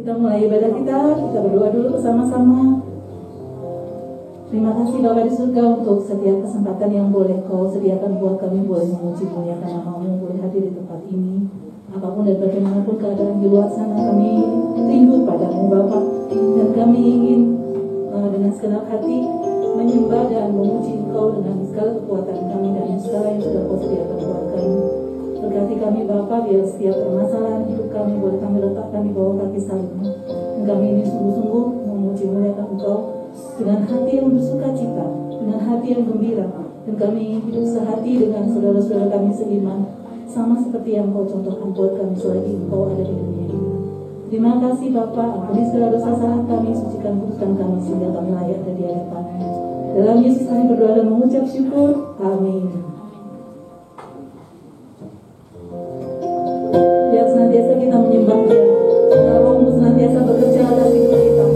Kita mulai ibadah kita berdoa dulu bersama-sama. Terima kasih Bapa di surga untuk setiap kesempatan yang boleh Kau sediakan buat kami, boleh memuji muliakan nama-Mu, boleh hadir di tempat ini. Apapun dan bagaimanapun keadaan di luar sana, kami rindu padamu Bapa, dan kami ingin dengan segenap hati menyembah dan memuji Engkau dengan segala kekuatan kami dan segala yang sudah Kau sediakan buat kami. Berkati kami Bapa, biar setiap permasalahan hidup kami boleh kami letakkan di bawah kaki salib-Mu. Dan kami ini sungguh-sungguh memuji muliakan Engkau dengan hati yang bersuka cita, dengan hati yang gembira. Dan kami ingin hidup sehati dengan saudara-saudara kami seiman, sama seperti yang Kau contohkan buat kami selagi Engkau ada di dunia ini. Terima kasih Bapa, ampuni segala dosa salah kami, sucikan kuduskan kami sehingga kami layak ada di hadapan-Mu. Dalam Yesus kami berdoa dan mengucap syukur. Amin. Biar senantiasa kita menyembah Dia, Roh-Mu senantiasa bekerja atas hidup kita.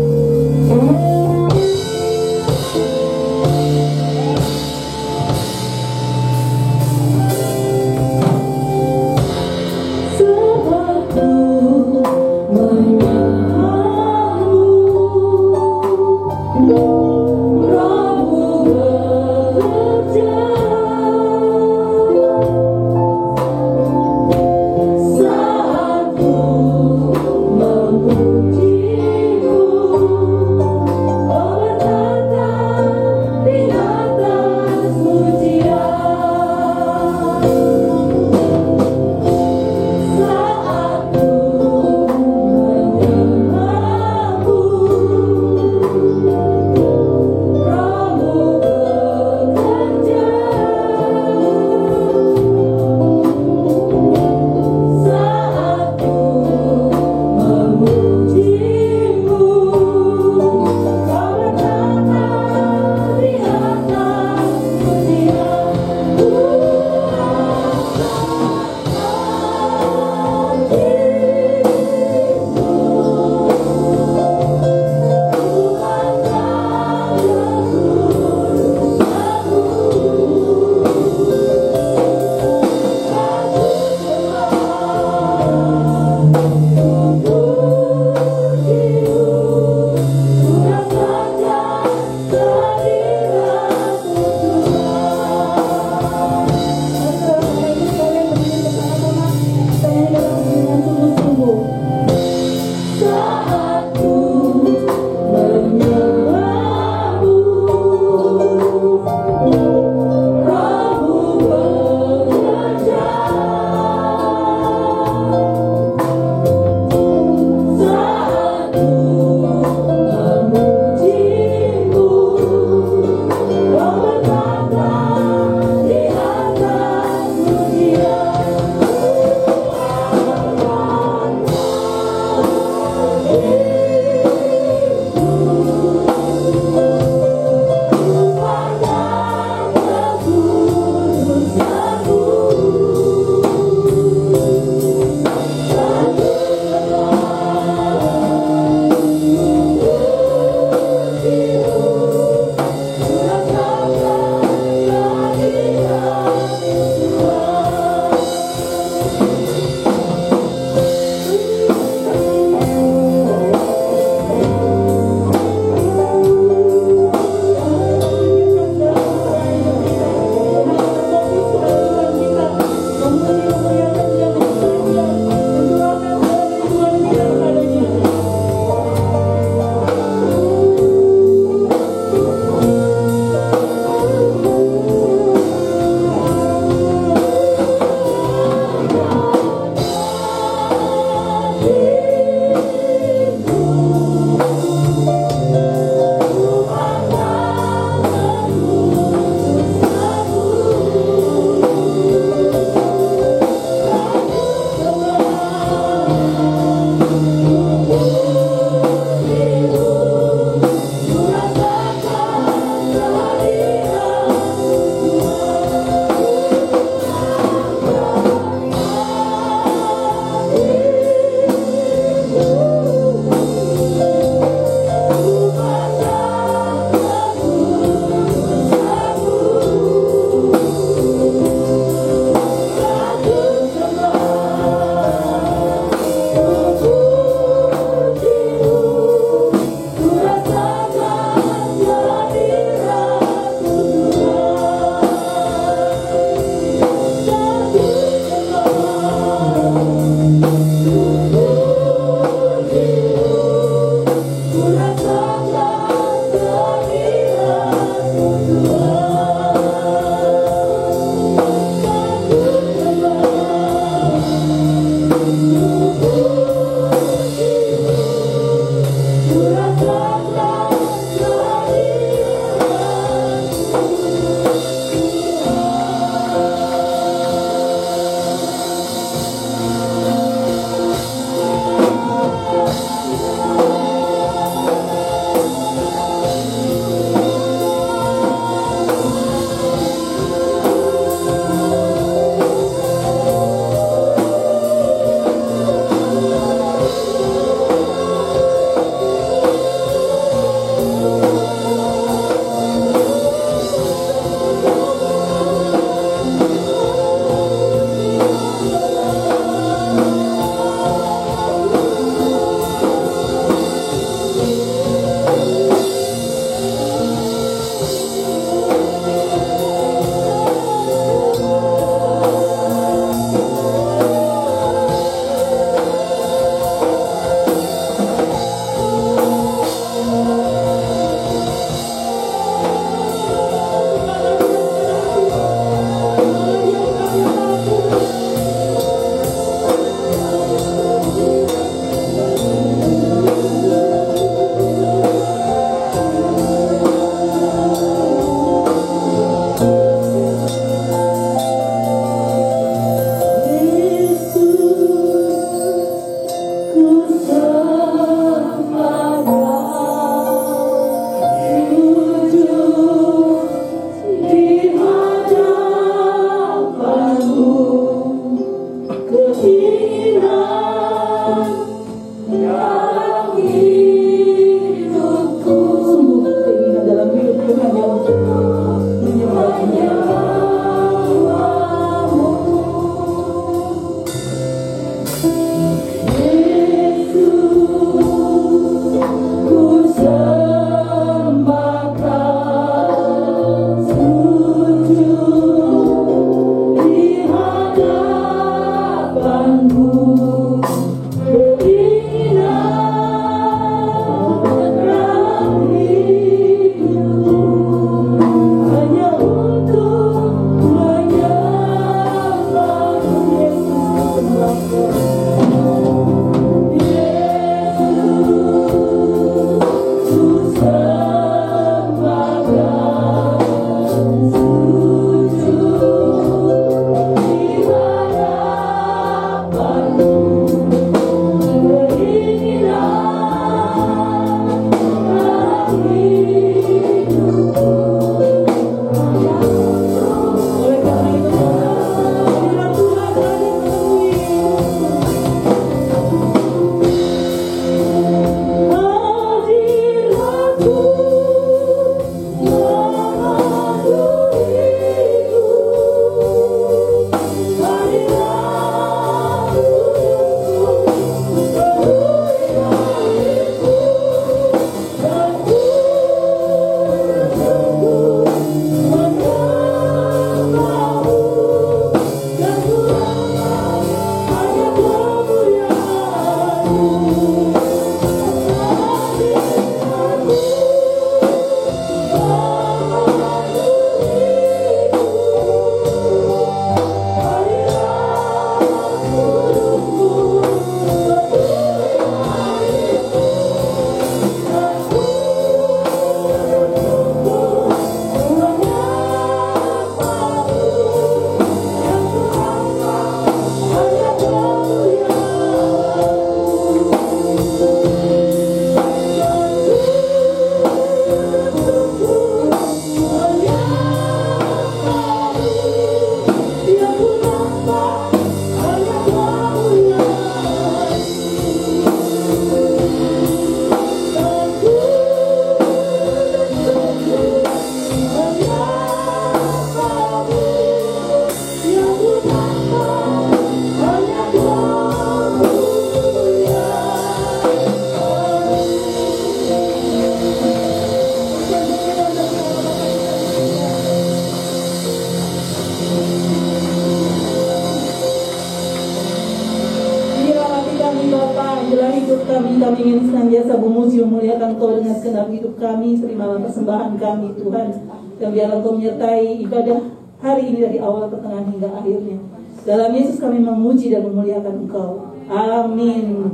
kami ingin senantiasa memuji memuliakan Kau dengan segenap hidup kami. Terimalah persembahan kami Tuhan, dan biarlah Kau menyertai ibadah hari ini dari awal pertengahan hingga akhirnya. Dalam Yesus kami memuji dan memuliakan Engkau. Amin.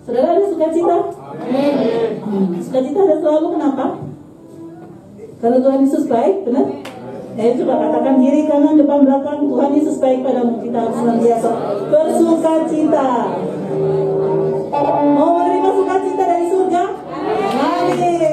Saudara, ada sukacita? Amin. Sukacita ada selalu, kenapa? Karena Tuhan Yesus baik, benar? Coba katakan kiri, kanan, depan, belakang. Tuhan Yesus baik padamu. Kita harus senantiasa bersukacita. Mau menerima sukacita dari surga? Amin.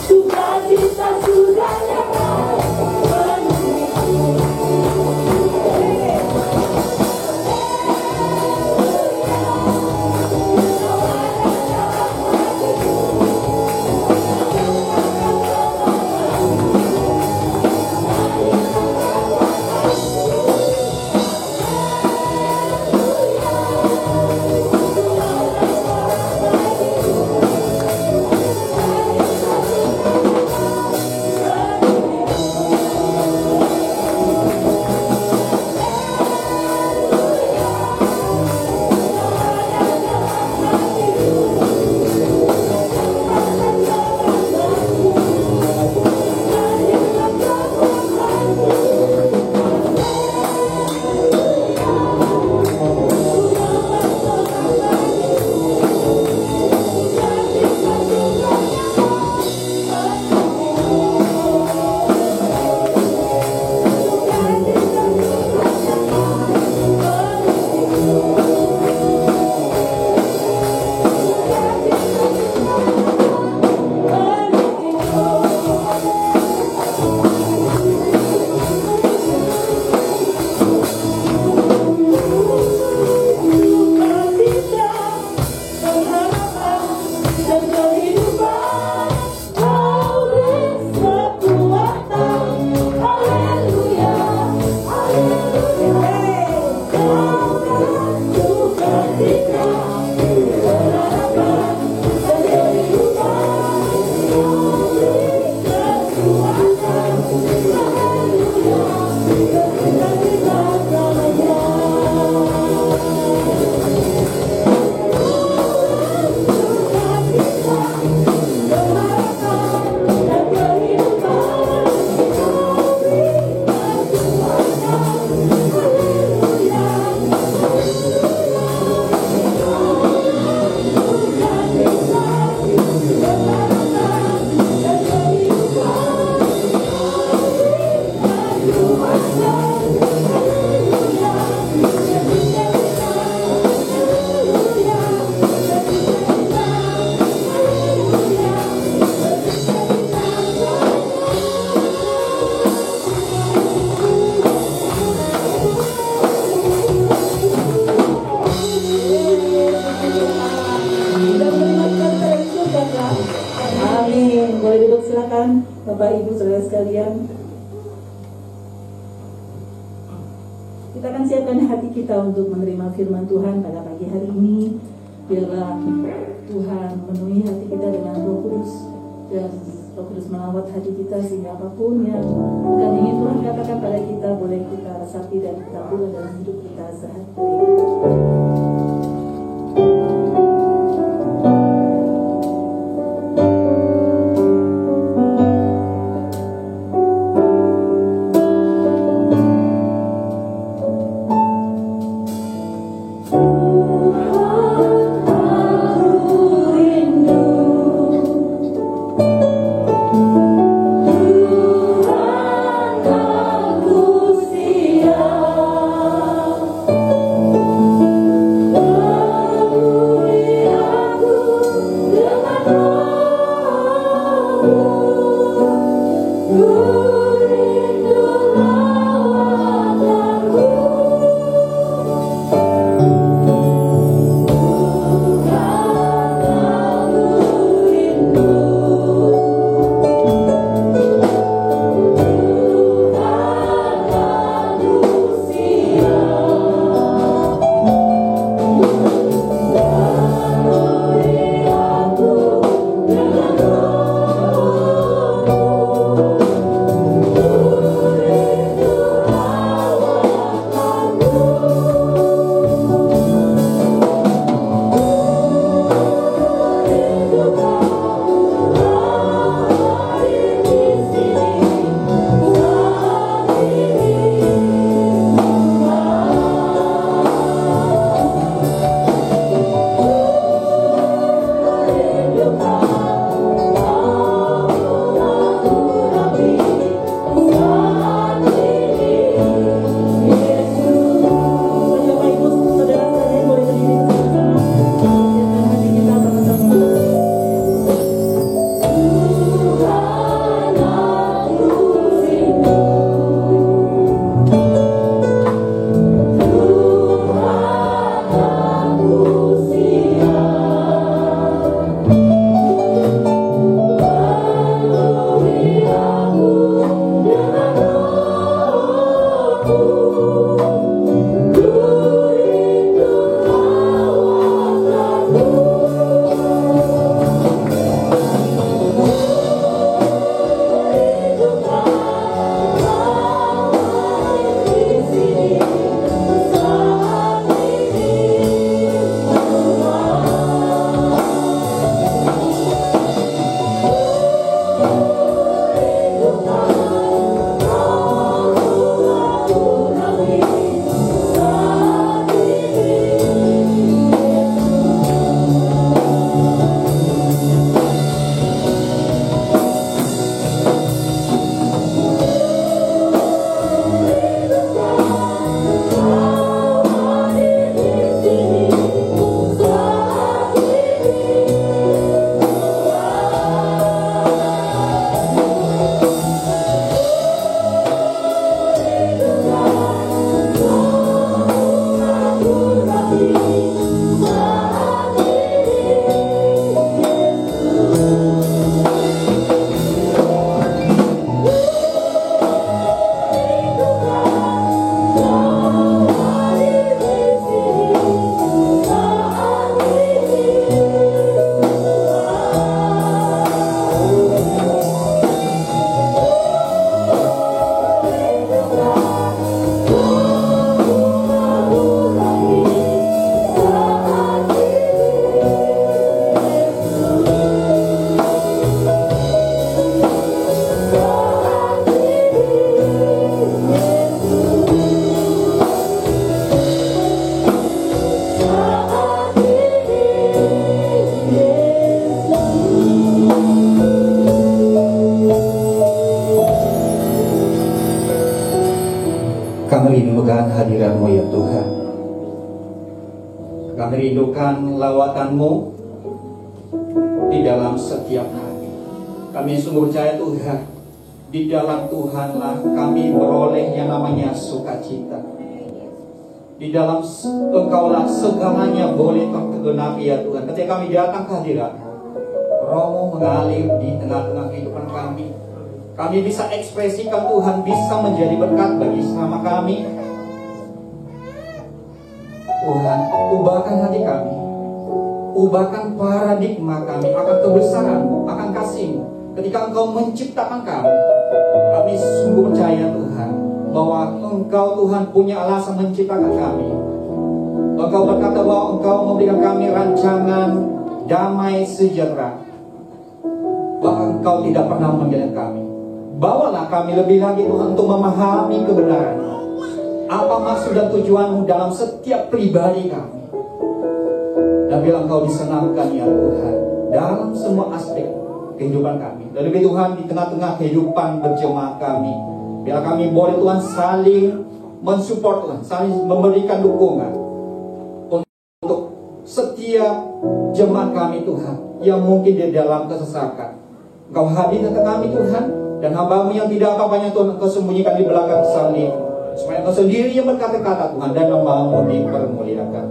Sukacita surganya Amin. Boleh duduk silakan Bapak Ibu saudara sekalian. Kita akan siapkan hati kita untuk menerima firman Tuhan pada pagi hari ini. Biarlah Tuhan memenuhi hati kita dengan Roh Kudus, dan Roh Kudus melawat hati kita sehingga apapun yang akan ingin Tuhan katakan pada kita boleh kita resapi dan kita buat dalam hidup kita sehari-hari. Kami rindukan hadirat-Mu ya Tuhan. Kami rindukan lawatan-Mu di dalam setiap hari. Kami sungguh percaya Tuhan, di dalam Tuhanlah kami beroleh yang namanya sukacita. Di dalam Engkaulah segalanya boleh tergenapi ya Tuhan. Ketika kami datang ke hadirat-Mu, Roh mengalir di tengah-tengah kehidupan kami. Kami bisa ekspresikan Tuhan, bisa menjadi berkat bagi sesama kami. Tuhan, ubahkan hati kami, ubahkan paradigma kami akan kebesaran-Mu, akan kasih-Mu. Ketika Engkau menciptakan kami sungguh percaya Tuhan bahwa Engkau Tuhan punya alasan menciptakan kami. Engkau berkata bahwa Engkau memberikan kami rancangan damai sejahtera, bahwa Engkau tidak pernah membiarkan kami. Bawalah kami lebih lagi Tuhan untuk memahami kebenaran. Apa maksud dan tujuan-Mu dalam setiap pribadi kami. Dan biar Engkau disenangkan ya Tuhan dalam semua aspek kehidupan kami. Dan lebih Tuhan di tengah-tengah kehidupan berjemaat kami. Biar kami boleh Tuhan saling mensupport Tuhan, saling memberikan dukungan untuk setiap jemaat kami Tuhan yang mungkin di dalam kesesakan. Engkau hadir di tengah kami Tuhan. Dan hamba-Mu yang tidak apa-apanya Tuhan Engkau sembunyikan di belakang salib, supaya Engkau sendiri yang berkata-kata Tuhan dan nama-Mu dipermuliakan.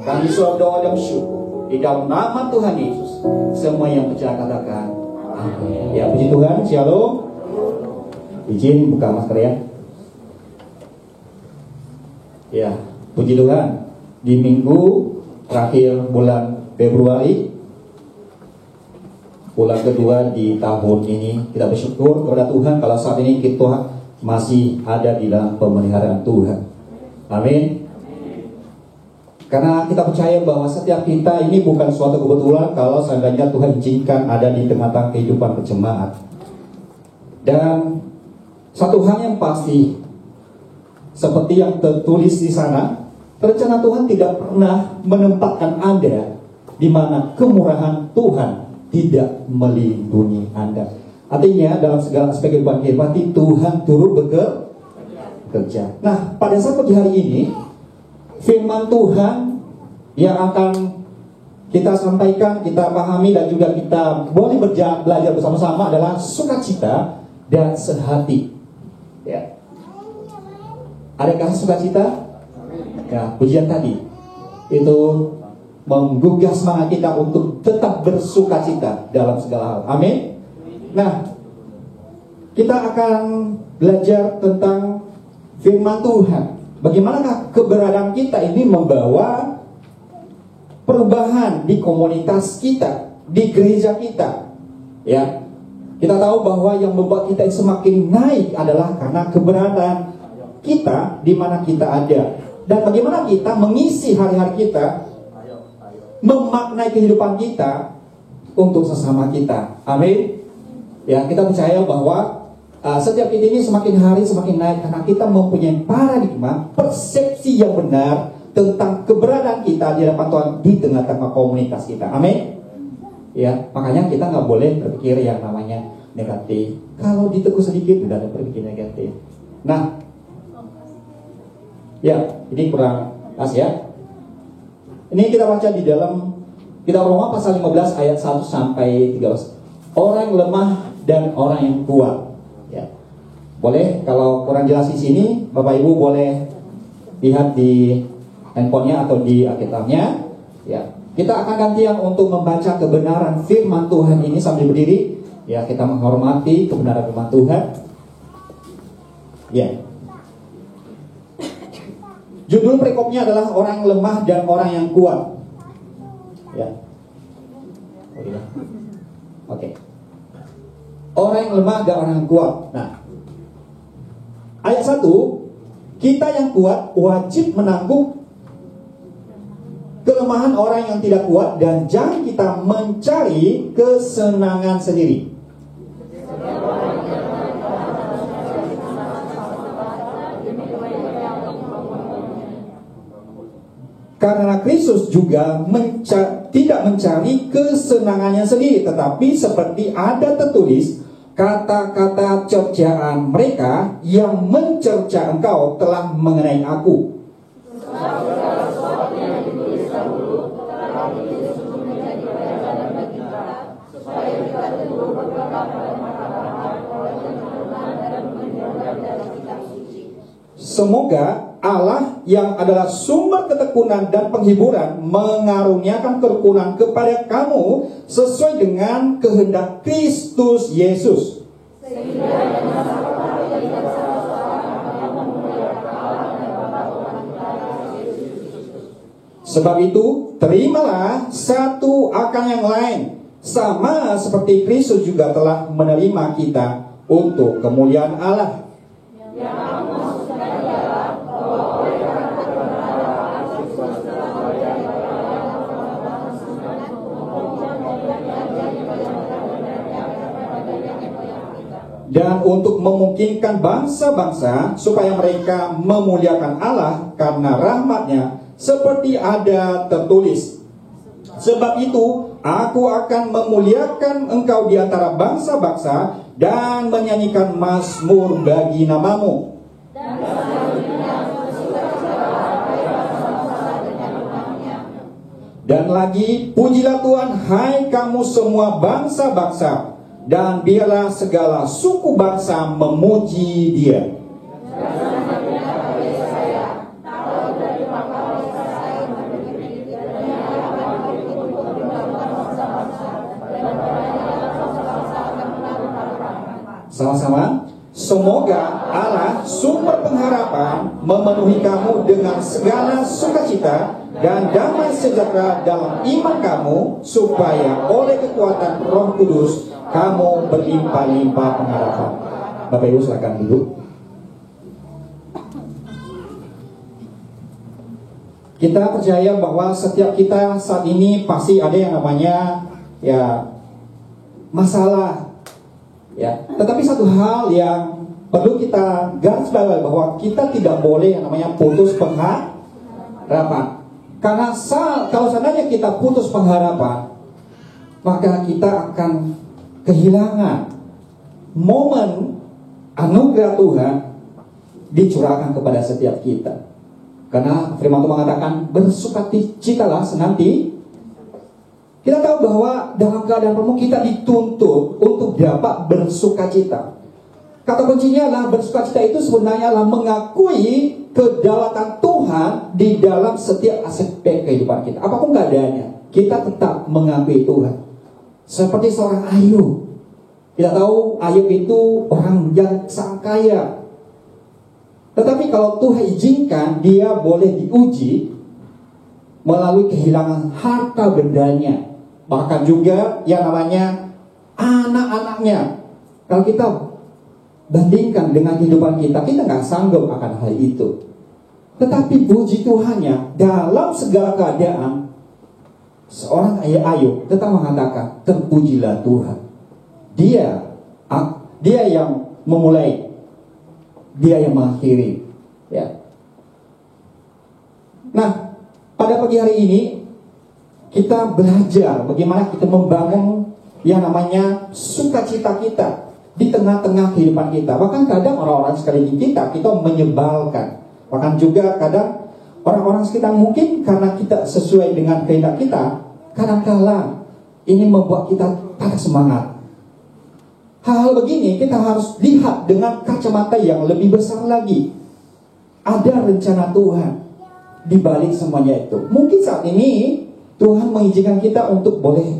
Kami suap doa dan syukur di dalam nama Tuhan Yesus. Semua yang percaya katakan amin. Ya, puji Tuhan. Shalom. Izin buka masker ya. Ya, puji Tuhan. Di minggu terakhir bulan Februari, bulan kedua di tahun ini, kita bersyukur kepada Tuhan kalau saat ini kita masih ada di dalam pemeliharaan Tuhan. Amin. Karena kita percaya bahwa setiap kita ini bukan suatu kebetulan kalau seandainya Tuhan izinkan ada di tengah-tengah kehidupan berjemaat. Dan satu hal yang pasti, seperti yang tertulis di sana, rencana Tuhan tidak pernah menempatkan Anda di mana kemurahan Tuhan tidak melindungi Anda. Artinya dalam segala aspek kehidupan Tuhan turut bekerja. Nah, pada saat pagi hari ini, firman Tuhan yang akan kita sampaikan, kita pahami dan juga kita boleh belajar bersama-sama adalah sukacita dan sehati. Ya. Adakah sukacita? Ya, pujian tadi itu menggugah semangat kita untuk tetap bersukacita dalam segala hal. Amin. Nah, kita akan belajar tentang firman Tuhan. Bagaimanakah keberadaan kita ini membawa perubahan di komunitas kita, di gereja kita. Ya, kita tahu bahwa yang membuat kita semakin naik adalah karena keberadaan kita di mana kita ada. Dan bagaimana kita mengisi hari-hari kita, memaknai kehidupan kita untuk sesama kita. Amin. Ya, kita percaya bahwa setiap kita ini semakin hari semakin naik karena kita mempunyai paradigma, persepsi yang benar tentang keberadaan kita di hadapan Tuhan di tengah-tengah komunitas kita. Amin. Ya, makanya kita nggak boleh berpikir yang namanya negatif. Kalau ditegur sedikit udah ada berpikir negatif. Nah, ya, ini kurang pas ya. Ini kita baca di dalam kitab Roma pasal 15 ayat 1 sampai 13. Orang lemah dan orang yang kuat. Ya. Boleh kalau kurang jelas di sini, Bapak Ibu boleh lihat di handphonenya atau di Alkitabnya. Ya. Kita akan gantian untuk membaca kebenaran firman Tuhan ini sambil berdiri. Ya, kita menghormati kebenaran firman Tuhan. Ya. Judul perikopnya adalah orang lemah dan orang yang kuat. Ya. Oke. Orang yang lemah dan orang yang kuat. Nah, ayat 1, kita yang kuat wajib menanggung kelemahan orang yang tidak kuat dan jangan kita mencari kesenangan sendiri. Karena Kristus juga tidak mencari kesenangannya sendiri, tetapi seperti ada tertulis, kata-kata cercaan mereka yang mencerca engkau telah mengenai aku. Semoga Allah yang adalah sumber ketekunan dan penghiburan mengaruniakan kerukunan kepada kamu sesuai dengan kehendak Kristus Yesus. Sebab itu, terimalah satu akan yang lain, sama seperti Kristus juga telah menerima kita untuk kemuliaan Allah. Dan untuk memungkinkan bangsa-bangsa supaya mereka memuliakan Allah karena rahmat-Nya, seperti ada tertulis, sebab itu aku akan memuliakan engkau di antara bangsa-bangsa dan menyanyikan mazmur bagi namamu. Dan lagi, pujilah Tuhan, hai kamu semua bangsa-bangsa, dan biarlah segala suku bangsa memuji Dia. Sama-sama, semoga Allah sumber pengharapan memenuhi kamu dengan segala sukacita dan damai sejahtera dalam iman kamu, supaya oleh kekuatan Roh Kudus kamu berlimpah-limpah pengharapan. Bapak Ibu silakan duduk. Kita percaya bahwa setiap kita saat ini pasti ada yang namanya masalah. Tetapi satu hal yang perlu kita garis bawahi bahwa kita tidak boleh yang namanya putus pengharapan. Karena kalau seandainya kita putus pengharapan, maka kita akan kehilangan momen anugerah Tuhan dicurahkan kepada setiap kita. Karena firman Tuhan mengatakan, bersukacitalah senanti. Kita tahu bahwa dalam keadaan penuh kita dituntut untuk dapat bersukacita. Kata kuncinya adalah bersukacita itu sebenarnya adalah mengakui kedaulatan Tuhan di dalam setiap aspek kehidupan kita. Apapun keadaannya, kita tetap mengakui Tuhan. Seperti seorang Ayub. Kita tahu Ayub itu orang yang sangat kaya. Tetapi kalau Tuhan izinkan, dia boleh diuji melalui kehilangan harta bendanya. Bahkan juga yang namanya anak-anaknya. Kalau kita bandingkan dengan kehidupan kita nggak sanggup akan hal itu. Tetapi puji Tuhannya, dalam segala keadaan, seorang Ayub tetap mengatakan, terpujilah Tuhan. Dia yang memulai, Dia yang mengakhiri. Nah, pada pagi hari ini kita belajar bagaimana kita membangun yang namanya sukacita kita di tengah-tengah kehidupan kita. Bahkan kadang orang-orang sekeliling kita menyebalkan. Bahkan juga kadang orang-orang sekitar mungkin karena kita sesuai dengan kehendak kita, kadang-kala ini membuat kita patah semangat. Hal-hal begini kita harus lihat dengan kacamata yang lebih besar lagi. Ada rencana Tuhan di balik semuanya itu. Mungkin saat ini Tuhan mengizinkan kita untuk boleh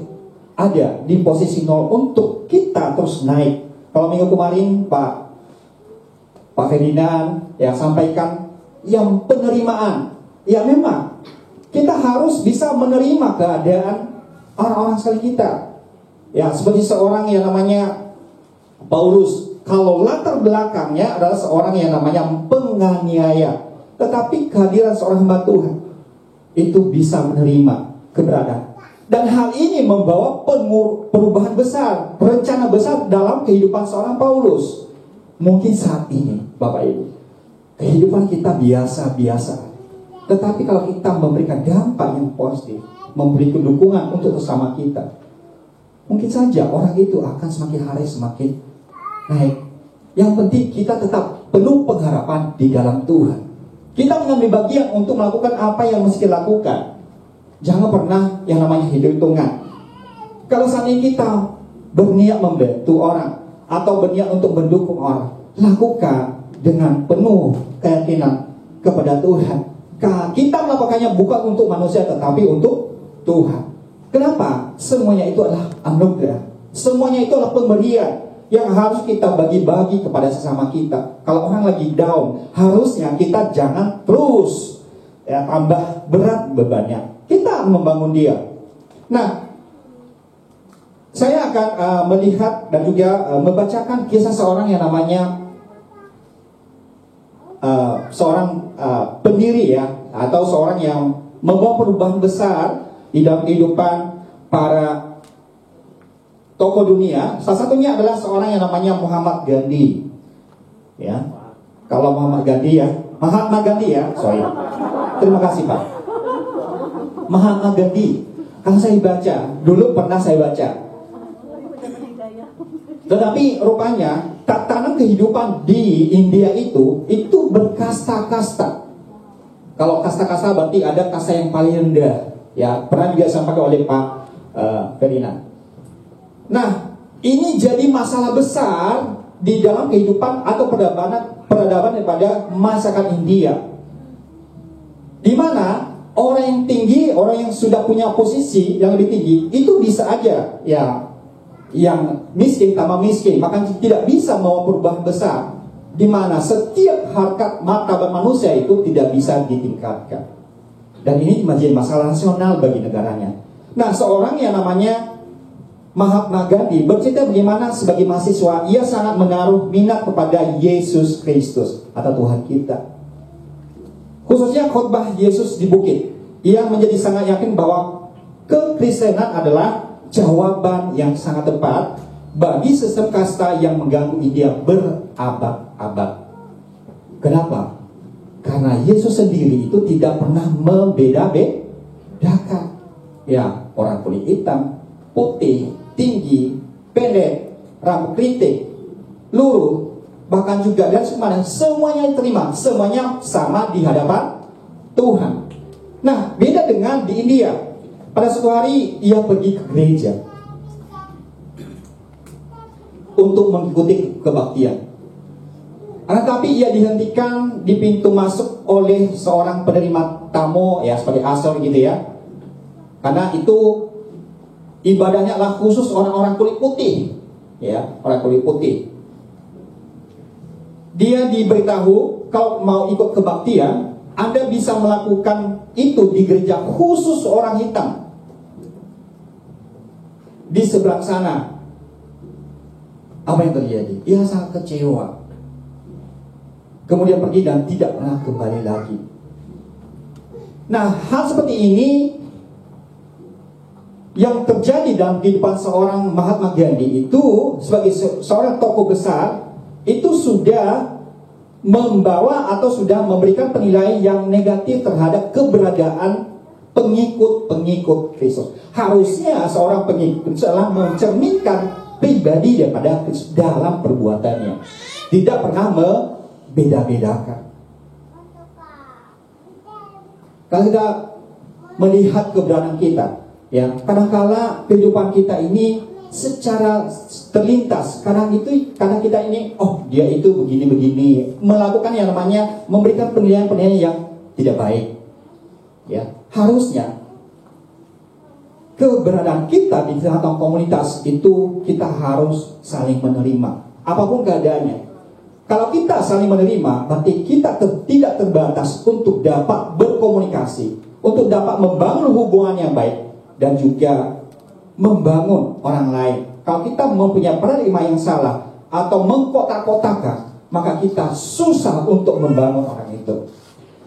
ada di posisi nol untuk kita terus naik. Kalau minggu kemarin Pak Ferdinand sampaikan yang penerimaan. Ya memang kita harus bisa menerima keadaan orang-orang sekali kita. Ya seperti seorang yang namanya Paulus. Kalau latar belakangnya adalah seorang yang namanya penganiaya, tetapi kehadiran seorang hamba Tuhan itu bisa menerima keberadaan. Dan hal ini membawa perubahan besar, rencana besar dalam kehidupan seorang Paulus. Mungkin saat ini, Bapak Ibu, kehidupan kita biasa-biasa. Tetapi kalau kita memberikan dampak yang positif, memberikan dukungan untuk sesama kita, mungkin saja orang itu akan semakin hari semakin naik. Yang penting kita tetap penuh pengharapan di dalam Tuhan. Kita mengambil bagian untuk melakukan apa yang mesti lakukan. Jangan pernah yang namanya hitung-hitungan. Kalau saat ini kita berniat membantu orang atau berniat untuk mendukung orang, lakukan dengan penuh keyakinan kepada Tuhan. Kita melakukannya bukan untuk manusia tetapi untuk Tuhan. Kenapa? Semuanya itu adalah anugerah. Semuanya itu adalah pemberian yang harus kita bagi-bagi kepada sesama kita. Kalau orang lagi down, harusnya kita jangan terus tambah berat bebannya. Kita membangun dia. Nah, saya akan melihat dan juga membacakan kisah seorang yang namanya seorang pendiri ya, atau seorang yang membawa perubahan besar di dalam kehidupan para tokoh dunia. Salah satunya adalah seorang yang namanya Muhammad Gandhi. Ya, kalau Muhammad Gandhi ya, Mahatma Gandhi ya, sorry. Terima kasih Pak. Mahatma Gandhi. Kalau saya baca, dulu pernah saya baca. Tetapi rupanya tatanan kehidupan di India itu berkasta-kasta. Kalau kasta-kasta berarti ada kasta yang paling rendah. Ya, pernah juga disampaikan oleh Pak Ferdinand. Nah, ini jadi masalah besar di dalam kehidupan atau peradaban daripada masyarakat India, di mana orang yang tinggi, orang yang sudah punya posisi yang lebih tinggi, itu bisa aja ya, yang miskin tambah miskin, maka tidak bisa membawa perubahan besar, di mana setiap harkat martabat manusia itu tidak bisa ditingkatkan. Dan ini menjadi masalah nasional bagi negaranya. Nah, seorang yang namanya Mahatma Gandhi bercerita bagaimana sebagai mahasiswa ia sangat menaruh minat kepada Yesus Kristus atau Tuhan kita, khususnya khotbah Yesus di bukit. Ia menjadi sangat yakin bahwa kekristenan adalah jawaban yang sangat tepat bagi sistem kasta yang mengganggu India berabad-abad. Kenapa? Karena Yesus sendiri itu tidak pernah membeda-bedakan. Ya, orang kulit hitam, putih, tinggi, pendek, rambut keriting, lurus, bahkan juga dan semuanya diterima, semuanya sama di hadapan Tuhan. Nah, beda dengan di India. Pada suatu hari ia pergi ke gereja untuk mengikuti kebaktian. Tetapi ia dihentikan di pintu masuk oleh seorang penerima tamu ya, seperti asal gitu ya. Karena itu ibadahnya adalah khusus orang-orang kulit putih, ya, orang kulit putih. Dia diberitahu kalau mau ikut kebaktian, Anda bisa melakukan itu di gereja khusus orang hitam di seberang sana. Apa yang terjadi? Ia sangat kecewa. Kemudian pergi dan tidak pernah kembali lagi. Nah, hal seperti ini yang terjadi dalam kehidupan seorang Mahatma Gandhi itu sebagai seorang tokoh besar, itu sudah membawa atau sudah memberikan penilaian yang negatif terhadap keberadaan pengikut-pengikut Kristus. Harusnya seorang pengikut telah mencerminkan pribadi daripada Kristus dalam perbuatannya, tidak pernah membeda-bedakan. Kalau kita melihat keberadaan kita, ya, kadang-kala kehidupan kita ini secara terlintas, kadang kita ini, oh dia itu begini-begini, melakukan yang namanya memberikan penilaian-penilaian yang tidak baik. Ya, harusnya keberadaan kita di tengah komunitas itu kita harus saling menerima, apapun keadaannya. Kalau kita saling menerima, berarti kita tidak terbatas untuk dapat berkomunikasi, untuk dapat membangun hubungan yang baik dan juga membangun orang lain. Kalau kita mempunyai paradigma yang salah atau mengkotak-kotakan, maka kita susah untuk membangun orang itu.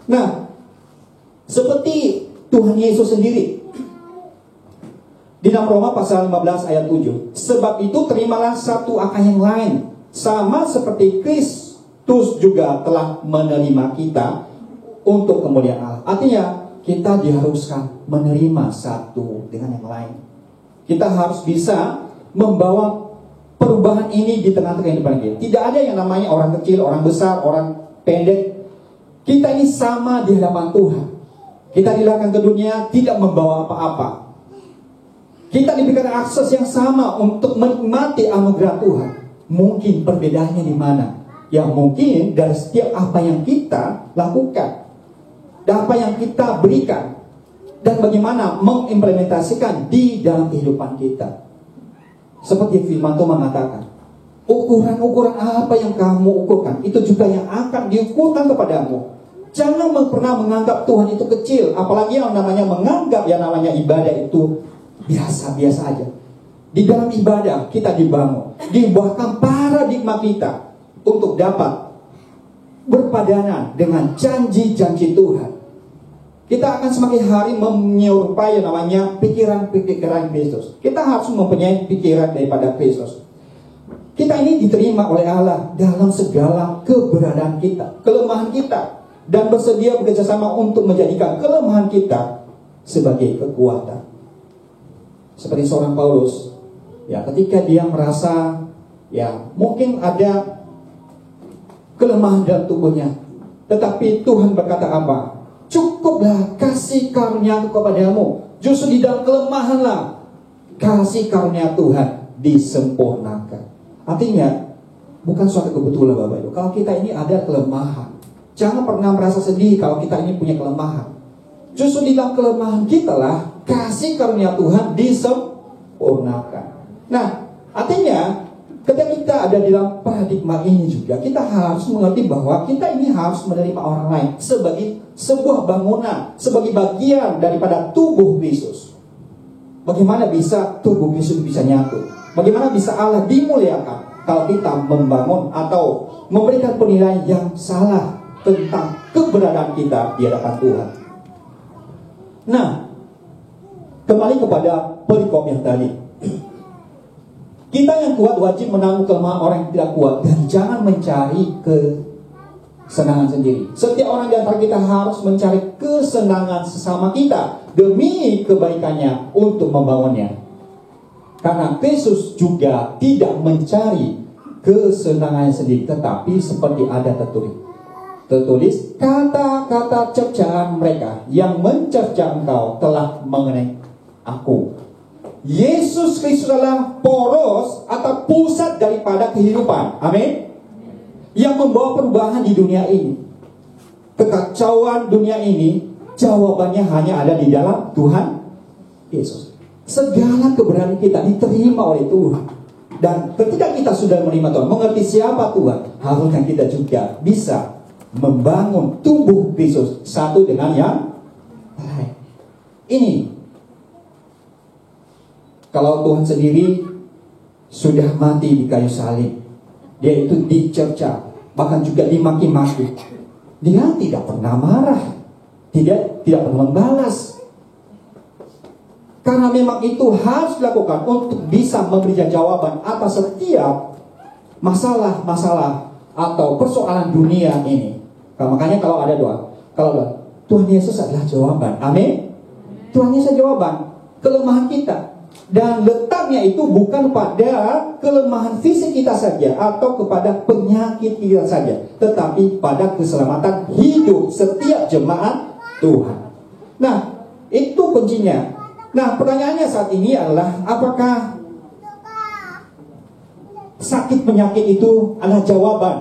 Nah, seperti Tuhan Yesus sendiri di dalam Roma pasal 15 ayat 7, sebab itu terimalah satu akan yang lain, sama seperti Kristus juga telah menerima kita untuk kemuliaan Allah. Artinya kita diharuskan menerima satu dengan yang lain. Kita harus bisa membawa perubahan ini di tengah-tengah kehidupan kita. Tidak ada yang namanya orang kecil, orang besar, orang pendek. Kita ini sama di hadapan Tuhan. Kita dilahirkan ke dunia tidak membawa apa-apa. Kita diberikan akses yang sama untuk menikmati anugerah Tuhan. Mungkin perbedaannya di mana? Ya mungkin dari setiap apa yang kita lakukan. dan apa yang kita berikan, dan bagaimana mengimplementasikan di dalam kehidupan kita. Seperti firman Tuhan mengatakan, ukuran-ukuran apa yang kamu ukurkan, itu juga yang akan diukurkan kepadamu. Jangan pernah menganggap Tuhan itu kecil, apalagi yang namanya menganggap yang namanya ibadah itu biasa-biasa aja. Di dalam ibadah kita dibangun, diubahkan paradigma kita untuk dapat berpadanan dengan janji-janji Tuhan. Kita akan semakin hari menyerupai yang namanya pikiran-pikiran Kristus. Kita harus mempunyai pikiran daripada Kristus. Kita ini diterima oleh Allah dalam segala keberadaan kita, kelemahan kita, dan bersedia bekerjasama untuk menjadikan kelemahan kita sebagai kekuatan. Seperti seorang Paulus, ya, ketika dia merasa ya mungkin ada kelemahan dalam tubuhnya, tetapi Tuhan berkata apa? Cukuplah kasih karunia-Ku kepadamu. Justru di dalam kelemahanlah kasih karunia Tuhan disempurnakan. Artinya bukan suatu kebetulan Bapak Ibu. Kalau kita ini ada kelemahan, jangan pernah merasa sedih kalau kita ini punya kelemahan. Justru di dalam kelemahan kita lah kasih karunia Tuhan disempurnakan. Nah, artinya ketika kita ada di dalam paradigma ini juga, kita harus mengerti bahwa kita ini harus menerima orang lain sebagai sebuah bangunan, sebagai bagian daripada tubuh Kristus. Bagaimana bisa tubuh Kristus bisa nyatu? Bagaimana bisa Allah dimuliakan kalau kita membangun atau memberikan penilaian yang salah tentang keberadaan kita di hadapan Tuhan? Nah, kembali kepada perikop yang tadi. Kita yang kuat wajib menanggung kelemahan orang yang tidak kuat, dan jangan mencari kesenangan sendiri. Setiap orang di antara kita harus mencari kesenangan sesama kita demi kebaikannya untuk membangunnya. Karena Kristus juga tidak mencari kesenangannya sendiri, tetapi seperti ada tertulis, kata-kata cercaan mereka yang mencerca engkau telah mengenai aku. Yesus Kristus adalah poros atau pusat daripada kehidupan. Amin. Yang membawa perubahan di dunia ini. Kekacauan dunia ini, jawabannya hanya ada di dalam Tuhan Yesus. Segala keberadaan kita diterima oleh Tuhan. Dan ketika kita sudah menerima Tuhan, mengerti siapa Tuhan, harusnya kita juga bisa membangun tubuh Kristus satu dengan yang lain. Ini kalau Tuhan sendiri sudah mati di kayu salib, dia itu dicerca, bahkan juga dimaki-maki. Dia tidak pernah marah, tidak pernah membalas. Karena memang itu harus dilakukan untuk bisa memberikan jawaban atas setiap masalah-masalah atau persoalan dunia ini. Nah, makanya kalau ada doa, Tuhan Yesus adalah jawaban. Amin. Tuhan Yesus jawaban kelemahan kita. Dan letaknya itu bukan pada kelemahan fisik kita saja atau kepada penyakit kita saja, tetapi pada keselamatan hidup setiap jemaat Tuhan. Nah, itu kuncinya. Nah, pertanyaannya saat ini adalah, apakah sakit penyakit itu adalah jawaban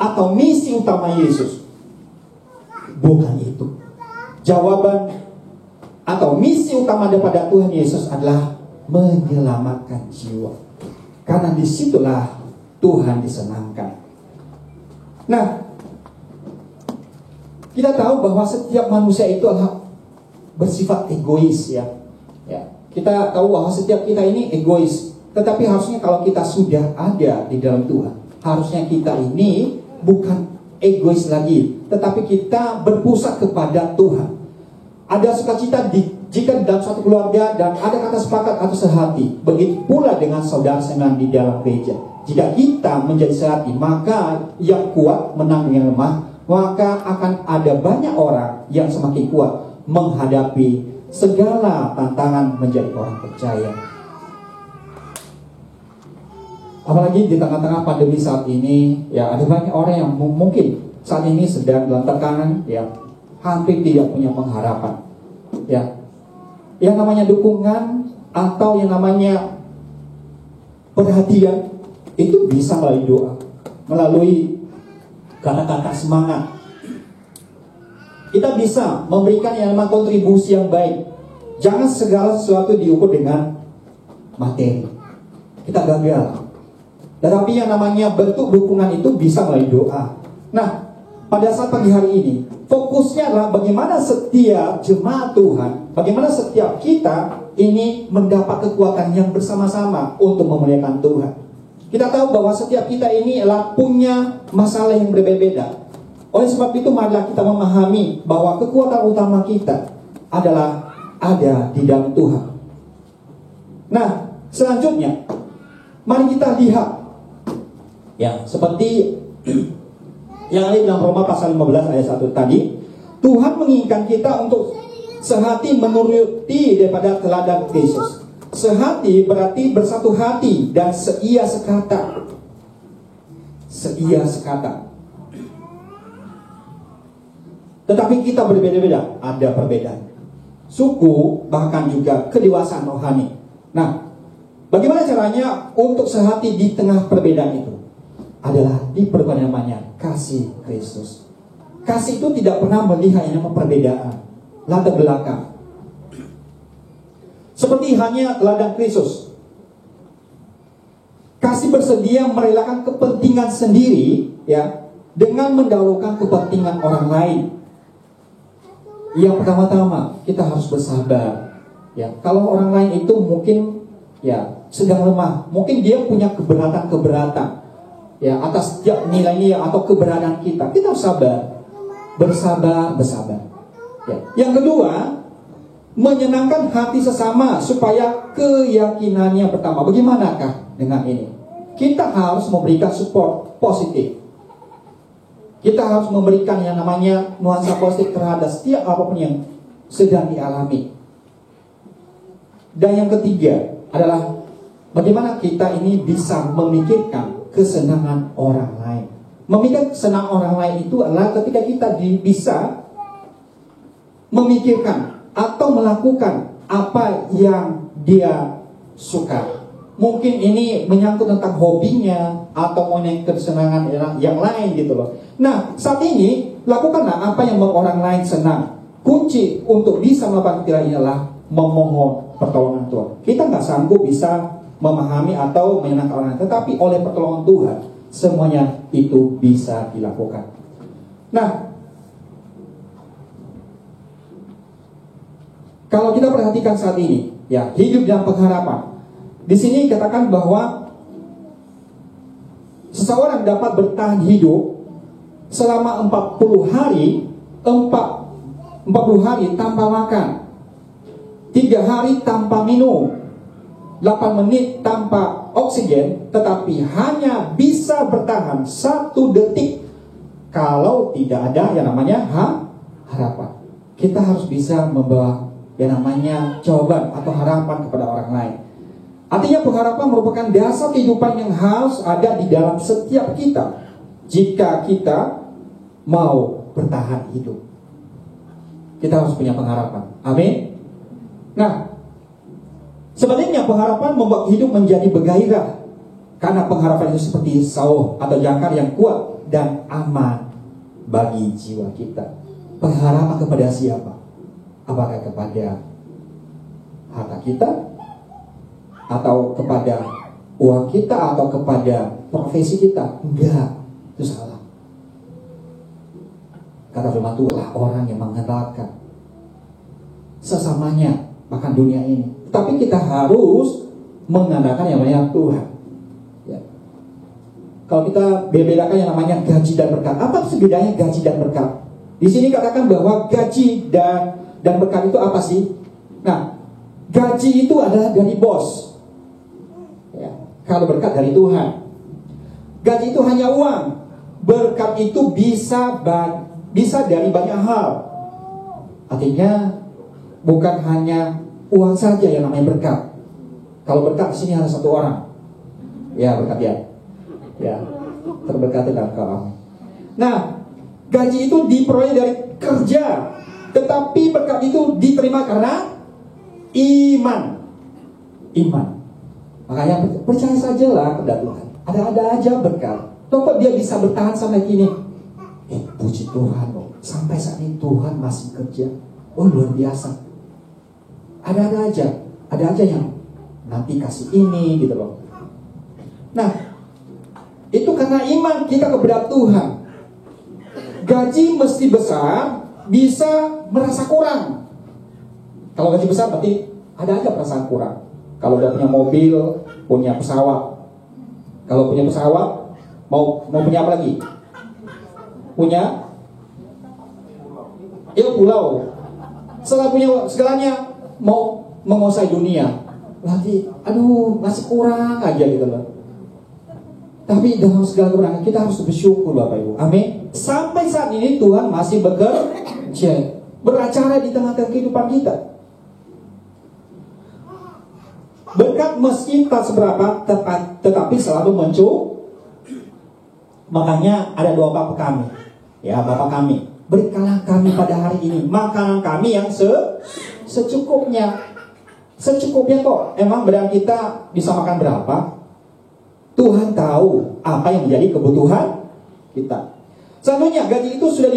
atau misi utama Yesus? Bukan itu. Jawaban atau misi utama daripada Tuhan Yesus adalah menyelamatkan jiwa. Karena disitulah Tuhan disenangkan. Nah, kita tahu bahwa setiap manusia itu adalah bersifat egois, ya. Kita tahu bahwa setiap kita ini egois. Tetapi harusnya kalau kita sudah ada di dalam Tuhan, harusnya kita ini bukan egois lagi, tetapi kita berpusat kepada Tuhan. Ada sukacita jika dalam suatu keluarga dan ada kata sepakat atau sehati. Begitu pula dengan saudara-saudara di dalam gereja. Jika kita menjadi sehati, maka yang kuat menang yang lemah. Maka akan ada banyak orang yang semakin kuat menghadapi segala tantangan menjadi orang percaya. Apalagi di tengah-tengah pandemi saat ini, ya ada banyak orang yang mungkin saat ini sedang dalam tekanan, ya hampir tidak punya pengharapan. Ya, yang namanya dukungan atau yang namanya perhatian itu bisa melalui doa, melalui kata-kata semangat. Kita bisa memberikan yang namanya kontribusi yang baik. Jangan segala sesuatu diukur dengan materi. Kita gagal. Tetapi yang namanya bentuk dukungan itu bisa melalui doa. Nah, pada saat pagi hari ini, fokusnya adalah bagaimana setiap jemaat Tuhan, bagaimana setiap kita ini mendapat kekuatan yang bersama-sama untuk memuliakan Tuhan. Kita tahu bahwa setiap kita ini adalah punya masalah yang berbeda-beda. Oleh sebab itu, marilah kita memahami bahwa kekuatan utama kita adalah ada di dalam Tuhan. Nah, selanjutnya, mari kita lihat, ya, seperti yang ada dalam Roma pasal 15 ayat 1 tadi, Tuhan menginginkan kita untuk sehati menuruti daripada teladan Kristus. Sehati berarti bersatu hati dan seia sekata. Seia sekata. Tetapi kita berbeda-beda, ada perbedaan suku, bahkan juga kedewasaan rohani. Nah, bagaimana caranya untuk sehati di tengah perbedaan itu? Adalah diperlukan namanya kasih Kristus. Kasih itu tidak pernah melihat yang namanya perbedaan, latar belakang. Seperti hanya teladan Kristus. Kasih bersedia merelakan kepentingan sendiri, ya, dengan mendahulukan kepentingan orang lain. Yang pertama-tama kita harus bersabar. Ya, kalau orang lain itu mungkin ya sedang lemah, mungkin dia punya keberatan, ya, atas nilai-nilai atau keberadaan kita. Kita harus sabar, bersabar. Ya. Yang kedua, menyenangkan hati sesama supaya keyakinannya bertambah. Bagaimanakah dengan ini? Kita harus memberikan support positif. Kita harus memberikan yang namanya nuansa positif terhadap setiap apapun yang sedang dialami. Dan yang ketiga adalah bagaimana kita ini bisa memikirkan kesenangan orang lain. Memikirkan kesenangan orang lain itu adalah ketika kita bisa memikirkan atau melakukan apa yang dia suka. Mungkin ini menyangkut tentang hobinya atau mengenai kesenangan yang lain gitu loh. Nah, saat ini lakukanlah apa yang membuat orang lain senang. Kunci untuk bisa melakukan ini adalah memohon pertolongan Tuhan. Kita nggak sanggup bisa memahami atau menyenangkan orang lain, tetapi oleh pertolongan Tuhan semuanya itu bisa dilakukan. Nah, kalau kita perhatikan saat ini, ya, hidup dalam pengharapan. Di sini katakan bahwa seseorang dapat bertahan hidup selama 40 hari tanpa makan, 3 hari tanpa minum, 8 menit tanpa oksigen, tetapi hanya bisa bertahan 1 detik kalau tidak ada yang namanya harapan. Kita harus bisa membawa yang namanya jawaban atau harapan kepada orang lain. Artinya pengharapan merupakan dasar kehidupan yang harus ada di dalam setiap kita jika kita mau bertahan hidup. Kita harus punya pengharapan. Amin. Nah, sebenarnya pengharapan membuat hidup menjadi bergairah, karena pengharapan itu seperti sauh atau jangkar yang kuat dan aman bagi jiwa kita. Pengharapan kepada siapa? Apakah kepada harta kita, atau kepada uang kita, atau kepada profesi kita? Enggak, itu salah. Kata firman Tuhan, orang yang mengandalkan sesamanya, bahkan dunia ini. Tapi kita harus mengandalkan yang namanya Tuhan. Ya. Kalau kita bedakan yang namanya gaji dan berkat, apa sih bedanya gaji dan berkat? Di sini katakan bahwa gaji dan berkat itu apa sih? Nah, gaji itu adalah dari bos. Ya. Kalau berkat dari Tuhan. Gaji itu hanya uang. Berkat itu bisa dari banyak hal. Artinya bukan hanya uang saja yang namanya berkat. Kalau berkat di sini hanya 1 orang. Ya, berkat ya. Ya, terberkati dalam kamu. Nah, gaji itu diperoleh dari kerja, tetapi berkat itu diterima karena iman. Makanya percaya sajalah kepada Tuhan. Ada aja berkat. Kok dia bisa bertahan sampai gini? Puji Tuhan loh. sampai saat ini Tuhan masih kerja. Oh, luar biasa. Ada aja yang nanti kasih ini gitu loh. Nah, itu karena iman kita kepada Tuhan. Gaji mesti besar, bisa merasa kurang. Kalau gaji besar berarti ada aja perasaan kurang. Kalau udah punya mobil, punya pesawat. Kalau punya pesawat, mau punya apa lagi? Punya pulau. Setelah punya segalanya, mau menguasai dunia. Berarti, masih kurang aja gitu loh. Tapi dalam segala kekurangan kita harus bersyukur Bapak Ibu. Amin. Sampai saat ini Tuhan masih bekerja, beracara di tengah-tengah kehidupan kita. Berkat meski tak seberapa, tetapi selalu muncul. Makanya ada doa Bapak kami. Ya, Bapak kami, berikanlah kami pada hari ini makanan kami yang secukupnya. Secukupnya kok. Emang badan kita bisa makan berapa? Tuhan tahu apa yang menjadi kebutuhan kita. Selanjutnya gaji itu sudah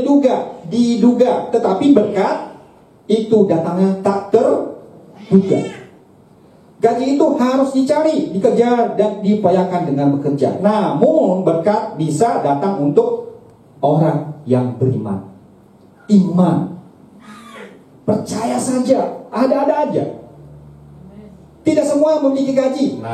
diduga, tetapi berkat itu datangnya tak terduga. Gaji itu harus dicari, dikejar, dan diupayakan dengan bekerja. Namun berkat bisa datang untuk orang yang beriman. Iman. Percaya saja, ada-ada aja. Tidak semua memiliki gaji.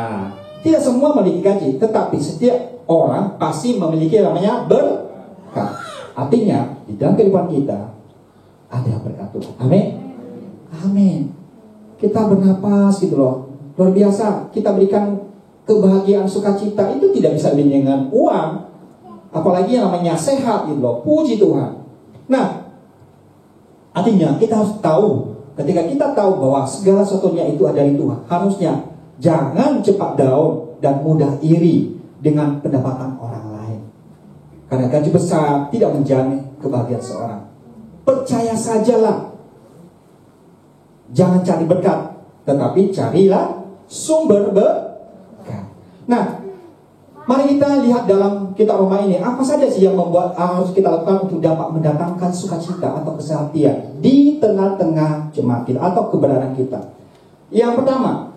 Tidak semua memiliki gaji, tetapi setiap orang pasti memiliki namanya berkat. Artinya di dalam kehidupan kita ada berkat Tuhan. Amin. Amin. Kita bernapas gitu loh. Luar biasa. Kita berikan kebahagiaan, sukacita itu tidak bisa dibeli dengan uang. Apalagi yang namanya sehat gitu loh. Puji Tuhan. Nah, artinya kita harus tahu. Ketika kita tahu bahwa segala sesuatunya itu ada di Tuhan, harusnya jangan cepat down dan mudah iri dengan pendapatan orang lain. Karena gaji besar tidak menjamin kebahagiaan seorang. Percaya sajalah. Jangan cari berkat, tetapi carilah sumber berkat. Nah, mari kita lihat dalam kitab Roma ini, apa saja sih yang membuat harus kita lakukan untuk dapat mendatangkan sukacita atau kesehatan di tengah-tengah jemaat kita atau keberadaan kita. Yang pertama,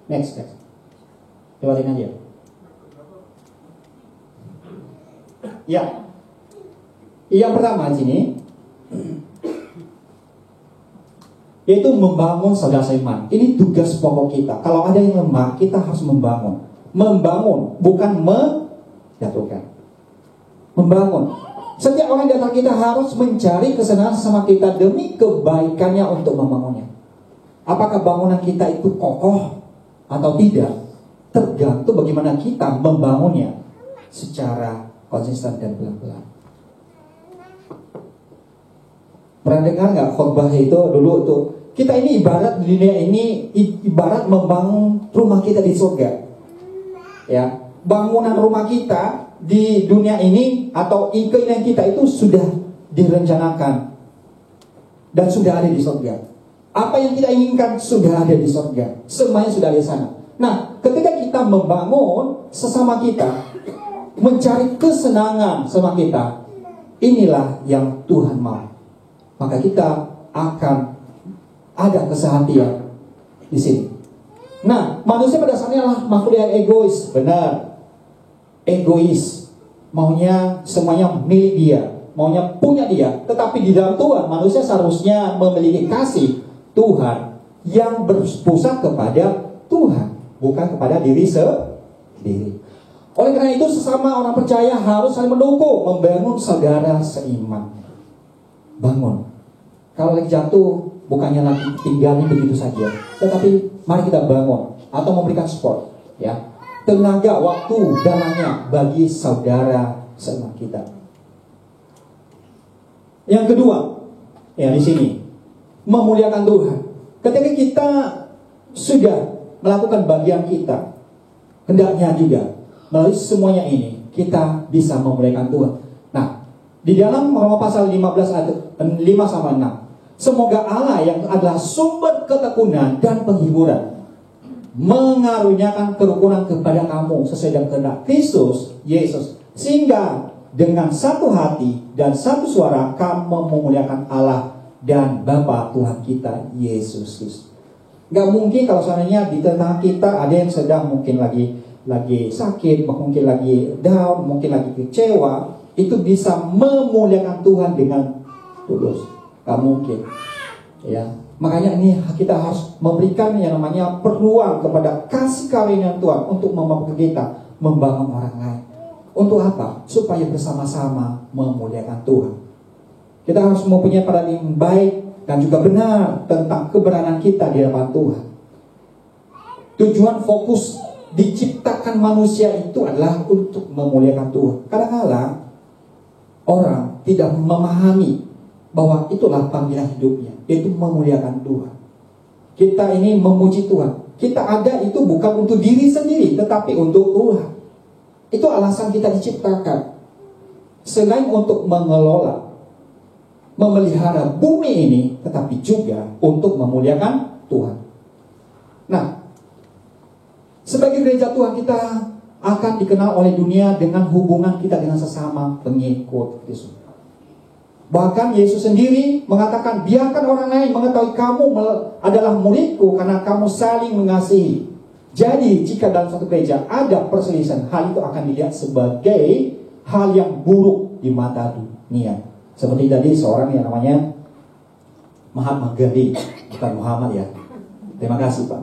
next. Lewatin aja. Ya. Yang pertama di sini yaitu membangun saudara seiman. Ini tugas pokok kita. Kalau ada yang lemah, kita harus membangun. Membangun, bukan menjatuhkan. Membangun. Setiap orang di antara kita harus mencari kesenangan sama kita demi kebaikannya untuk membangunnya. Apakah bangunan kita itu kokoh atau tidak? Tergantung bagaimana kita membangunnya secara konsisten dan pelan-pelan. Pernah dengar nggak khotbah itu dulu tuh? Kita ini ibarat di dunia ini ibarat membangun rumah kita di surga. Ya, bangunan rumah kita di dunia ini atau keinginan kita itu sudah direncanakan dan sudah ada di surga. Apa yang kita inginkan sudah ada di surga. Semuanya sudah ada di sana. Nah, ketika kita membangun sesama kita, mencari kesenangan sama kita, inilah yang Tuhan mau. Maka kita akan ada kesehatian di sini. Nah, manusia pada dasarnya adalah makhluk yang egois, benar. Egois, maunya semuanya milik dia, maunya punya dia. Tetapi di dalam Tuhan, manusia seharusnya memiliki kasih Tuhan yang berpusat kepada Tuhan, bukan kepada diri sendiri. Oleh karena itu, sesama orang percaya harus saling mendukung, membangun saudara seiman. Bangun. Kalau lagi jatuh, bukannya lagi tinggalin begitu saja, tetapi mari kita bangun atau memberikan support, ya, tenaga, waktu, dananya bagi saudara seiman kita. Yang kedua, ya di sini, memuliakan Tuhan. Ketika kita sudah melakukan bagian kita, hendaknya juga melalui semuanya ini kita bisa memuliakan Tuhan. Nah, Di dalam Roma pasal 15 ayat 5 sama 6. Semoga Allah yang adalah sumber ketekunan dan penghiburan mengaruniakan kerukunan kepada kamu sesuai dengan kehendak Kristus Yesus, sehingga dengan satu hati dan satu suara kamu memuliakan Allah dan Bapa Tuhan kita Yesus Kristus. Gak mungkin kalau seandainya di tengah kita ada yang sedang mungkin lagi sakit, mungkin lagi down, mungkin lagi kecewa, itu bisa memuliakan Tuhan dengan tulus. Gak mungkin, ya. Makanya ini kita harus memberikan yang namanya peluang kepada kasih karunia Tuhan untuk membangun kita, membangun orang lain. Untuk apa? Supaya bersama-sama memuliakan Tuhan. Kita harus mempunyai paradigma yang baik dan juga benar tentang kebenaran kita di hadapan Tuhan. Tujuan fokus diciptakan manusia itu adalah untuk memuliakan Tuhan. Kadang-kadang orang tidak memahami bahwa itulah panggilan hidupnya, yaitu memuliakan Tuhan. Kita ini memuji Tuhan. Kita ada itu bukan untuk diri sendiri, tetapi untuk Tuhan. Itu alasan kita diciptakan. Selain untuk mengelola, memelihara bumi ini, tetapi juga untuk memuliakan Tuhan. Nah, sebagai gereja Tuhan, kita akan dikenal oleh dunia dengan hubungan kita dengan sesama pengikut Yesus. Bahkan Yesus sendiri mengatakan, biarkan orang lain mengetahui kamu adalah muridku karena kamu saling mengasihi. Jadi jika dalam suatu gereja ada perselisihan, hal itu akan dilihat sebagai hal yang buruk di mata dunia. Seperti tadi seorang yang namanya Mahatma Gandhi, bukan Muhammad ya. Terima kasih Pak.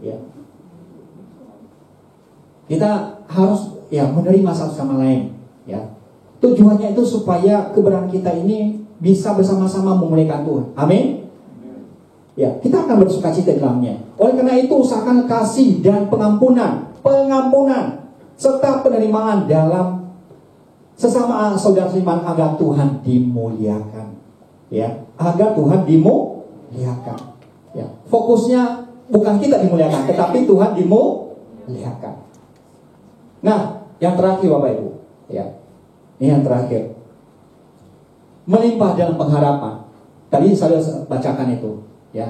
Ya. Kita harus menerima satu sama lain, ya. Tujuannya itu supaya kebenaran kita ini bisa bersama-sama memuliakan Tuhan. Amin. Ya, kita akan bersukacita di dalamnya. Oleh karena itu usahakan kasih dan pengampunan serta penerimaan dalam sesama saudara seiman agar Tuhan dimuliakan. Ya, agar Tuhan dimuliakan. Ya, fokusnya bukan kita dimuliakan, tetapi Tuhan dimuliakan. Nah, yang terakhir Bapak Ibu, ya. Ini yang terakhir. Melimpah dalam pengharapan. Tadi saya bacakan itu, ya.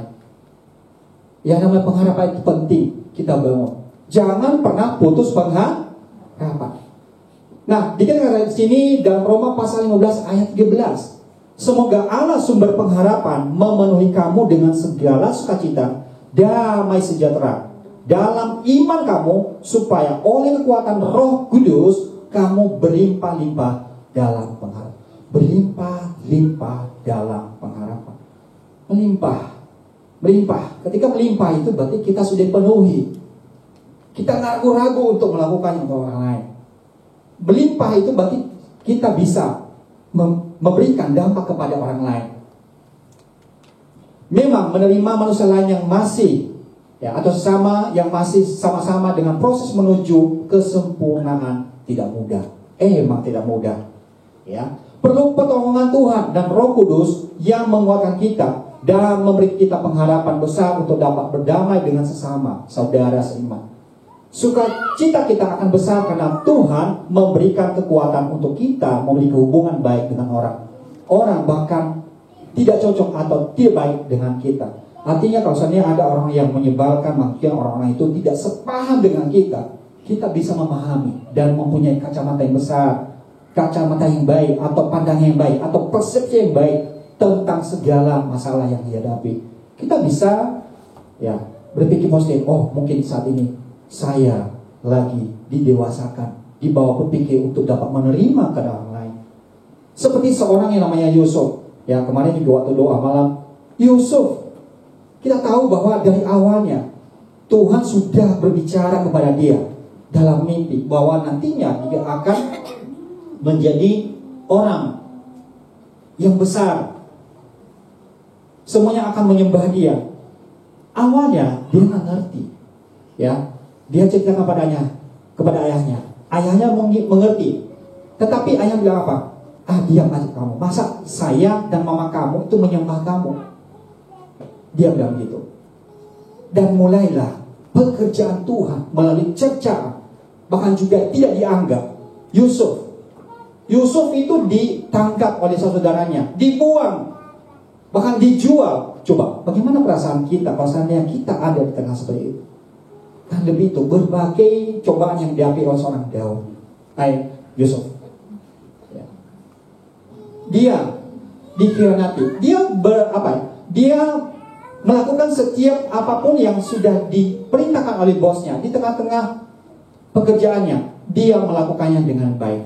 Yang namanya pengharapan itu penting kita bangun. Jangan pernah putus pengharapan. Nah, dikatakan di sini dalam Roma pasal 15 ayat 13. Semoga Allah sumber pengharapan memenuhi kamu dengan segala sukacita, damai sejahtera dalam iman kamu, supaya oleh kekuatan Roh Kudus kamu berlimpah-limpah dalam pengharapan. Berlimpah-limpah dalam pengharapan. Melimpah. Ketika melimpah itu berarti kita sudah penuhi. Kita nggak ragu-ragu untuk melakukan untuk orang lain. Melimpah itu berarti kita bisa memberikan dampak kepada orang lain. Memang menerima manusia lain yang masih atau sesama yang masih sama-sama dengan proses menuju kesempurnaan tidak mudah. Emang tidak mudah. Ya, perlu pertolongan Tuhan dan Roh Kudus yang menguatkan kita dan memberi kita pengharapan besar untuk dapat berdamai dengan sesama saudara seiman. Sukacita kita akan besar karena Tuhan memberikan kekuatan untuk kita memiliki hubungan baik dengan orang bahkan tidak cocok atau tidak baik dengan kita. Artinya kalau seandainya ada orang yang menyebalkan, mungkin orang-orang itu tidak sepaham dengan kita bisa memahami dan mempunyai kacamata yang besar, kacamata yang baik, atau pandangan yang baik, atau persepsi yang baik tentang segala masalah yang dihadapi. Kita bisa berpikir positif. Oh, mungkin saat ini saya lagi didewasakan, dibawa berpikir untuk dapat menerima keadaan orang lain. Seperti seorang yang namanya Yusuf. Ya, kemarin juga waktu doa malam, Yusuf, kita tahu bahwa dari awalnya Tuhan sudah berbicara kepada dia dalam mimpi bahwa nantinya dia akan menjadi orang yang besar. Semuanya akan menyembah dia. Awalnya dia nggak ngerti, ya. Dia ceritakan kepada ayahnya. Ayahnya mengerti. Tetapi ayah bilang apa? Diam aja kamu. Masa saya dan mama kamu itu menyembah kamu? Dia bilang begitu. Dan mulailah pekerjaan Tuhan melalui cercaan, bahkan juga tidak dianggap. Yusuf Yusuf itu ditangkap oleh saudaranya, dibuang, bahkan dijual. Coba, bagaimana perasaan kita kalau seandainya kita ada di tengah seperti itu? Dan lebih itu, berbagai cobaan yang dihadapi oleh seorang Yusuf. Ya. Dia dikhianati. Dia melakukan setiap apapun yang sudah diperintahkan oleh bosnya. Di tengah-tengah pekerjaannya, dia melakukannya dengan baik.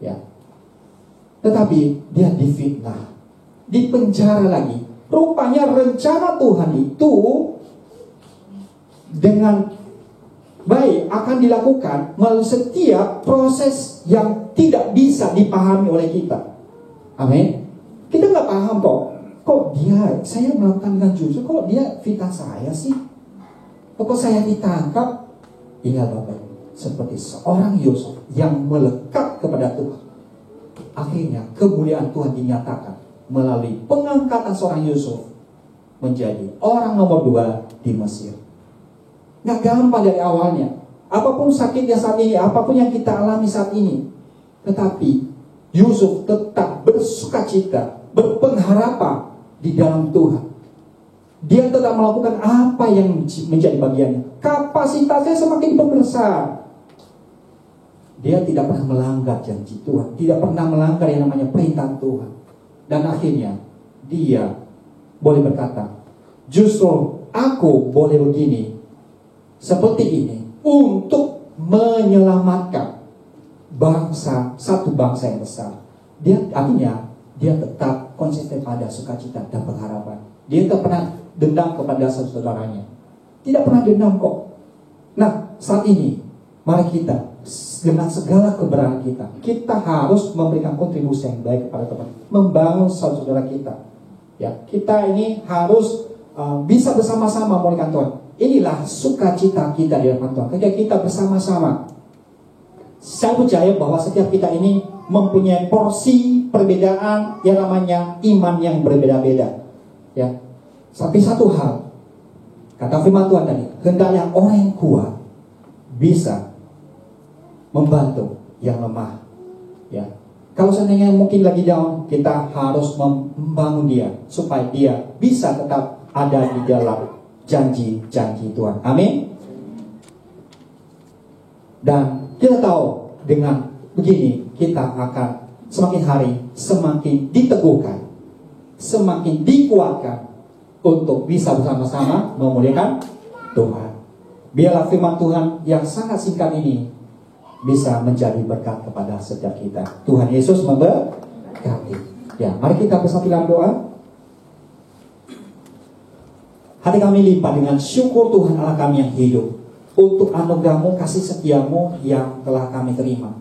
Ya. Tetapi dia difitnah, dipenjara lagi. Rupanya rencana Tuhan itu dengan baik akan dilakukan melalui setiap proses yang tidak bisa dipahami oleh kita. Amin. Kita nggak paham kok saya melakukan dengan jujur, kok dia fitnah saya sih? Kok saya ditangkap? Ingat Bapak, seperti seorang Yusuf yang melekat kepada Tuhan. Akhirnya kemuliaan Tuhan dinyatakan melalui pengangkatan seorang Yusuf menjadi orang nomor 2 di Mesir. Nggak gampang dari awalnya. Apapun sakitnya saat ini, apapun yang kita alami saat ini, tetapi Yusuf tetap bersukacita, berpengharapan di dalam Tuhan. Dia tetap melakukan apa yang menjadi bagiannya. Kapasitasnya semakin membesar. Dia tidak pernah melanggar janji Tuhan, tidak pernah melanggar yang namanya perintah Tuhan. Dan akhirnya dia boleh berkata, justru aku boleh begini, seperti ini, untuk menyelamatkan satu bangsa yang besar. Dia tetap konsisten pada sukacita dan pengharapan. Dia tidak pernah dendam kepada saudaranya. Tidak pernah dendam kok. Nah, saat ini mari kita dengan segala keberadaan kita harus memberikan kontribusi yang baik kepada teman, membangun saudara kita. Ya, kita ini harus bisa bersama-sama memuliakan Tuhan. Inilah sukacita kita di hadapan Tuhan. Ketika kita bersama-sama, saya percaya bahwa setiap kita ini mempunyai porsi perbedaan yang namanya iman yang berbeda-beda. Ya, tapi satu hal, kata firman Tuhan tadi, hendaknya orang yang kuat bisa membantu yang lemah. Ya, kalau seandainya mungkin lagi down, kita harus membangun dia supaya dia bisa tetap ada di dalam janji-janji Tuhan. Amin. Dan kita tahu dengan begini kita akan semakin hari semakin diteguhkan, semakin dikuatkan untuk bisa bersama-sama memuliakan Tuhan. Biarlah firman Tuhan yang sangat singkat ini bisa menjadi berkat kepada setiap kita. Tuhan Yesus memberkati. Ya, mari kita bersama dalam doa. Hati kami limpah dengan syukur Tuhan Allah kami yang hidup untuk anugerah-Mu, kasih setia-Mu yang telah kami terima.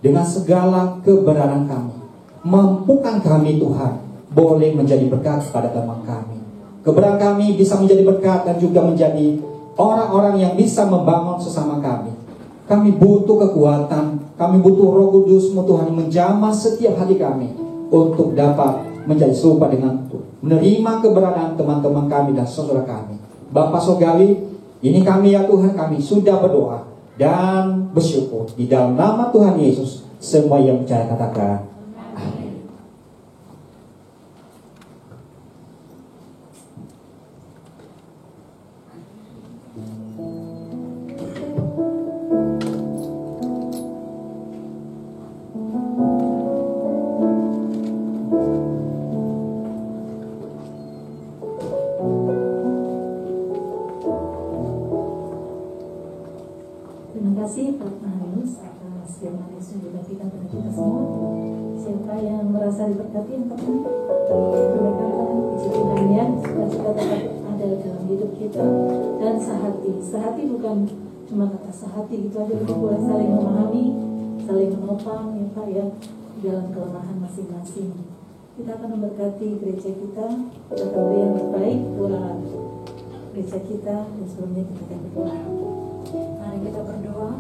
Dengan segala keberadaan kami, mampukan kami Tuhan boleh menjadi berkat kepada teman kami. Keberadaan kami bisa menjadi berkat dan juga menjadi orang-orang yang bisa membangun sesama kami. Kami butuh kekuatan, kami butuh Roh Kudus-Mu Tuhan yang menjamah setiap hati kami untuk dapat menjadi serupa dengan Tuhan, menerima keberadaan teman-teman kami dan saudara kami. Bapa Surgawi, ini kami ya Tuhan, kami sudah berdoa dan bersyukur di dalam nama Tuhan Yesus. Semua yang percaya katakan amin. Terima kasih Pak Manus atas firman yang sudah dibagikan kepada kita semua. Siapa yang merasa diberkati yang penting berkata puji Tuhan ya, sukacita tetap ada dalam hidup kita dan sehati. Sehati bukan cuma kata sehati gitu aja, kita boleh saling memahami, saling menopang ya Pak ya dalam kelemahan masing-masing. Kita akan memberkati gereja kita, kita beri yang terbaik buat gereja kita dan sebelumnya kita akan berdoa. Mari kita berdoa.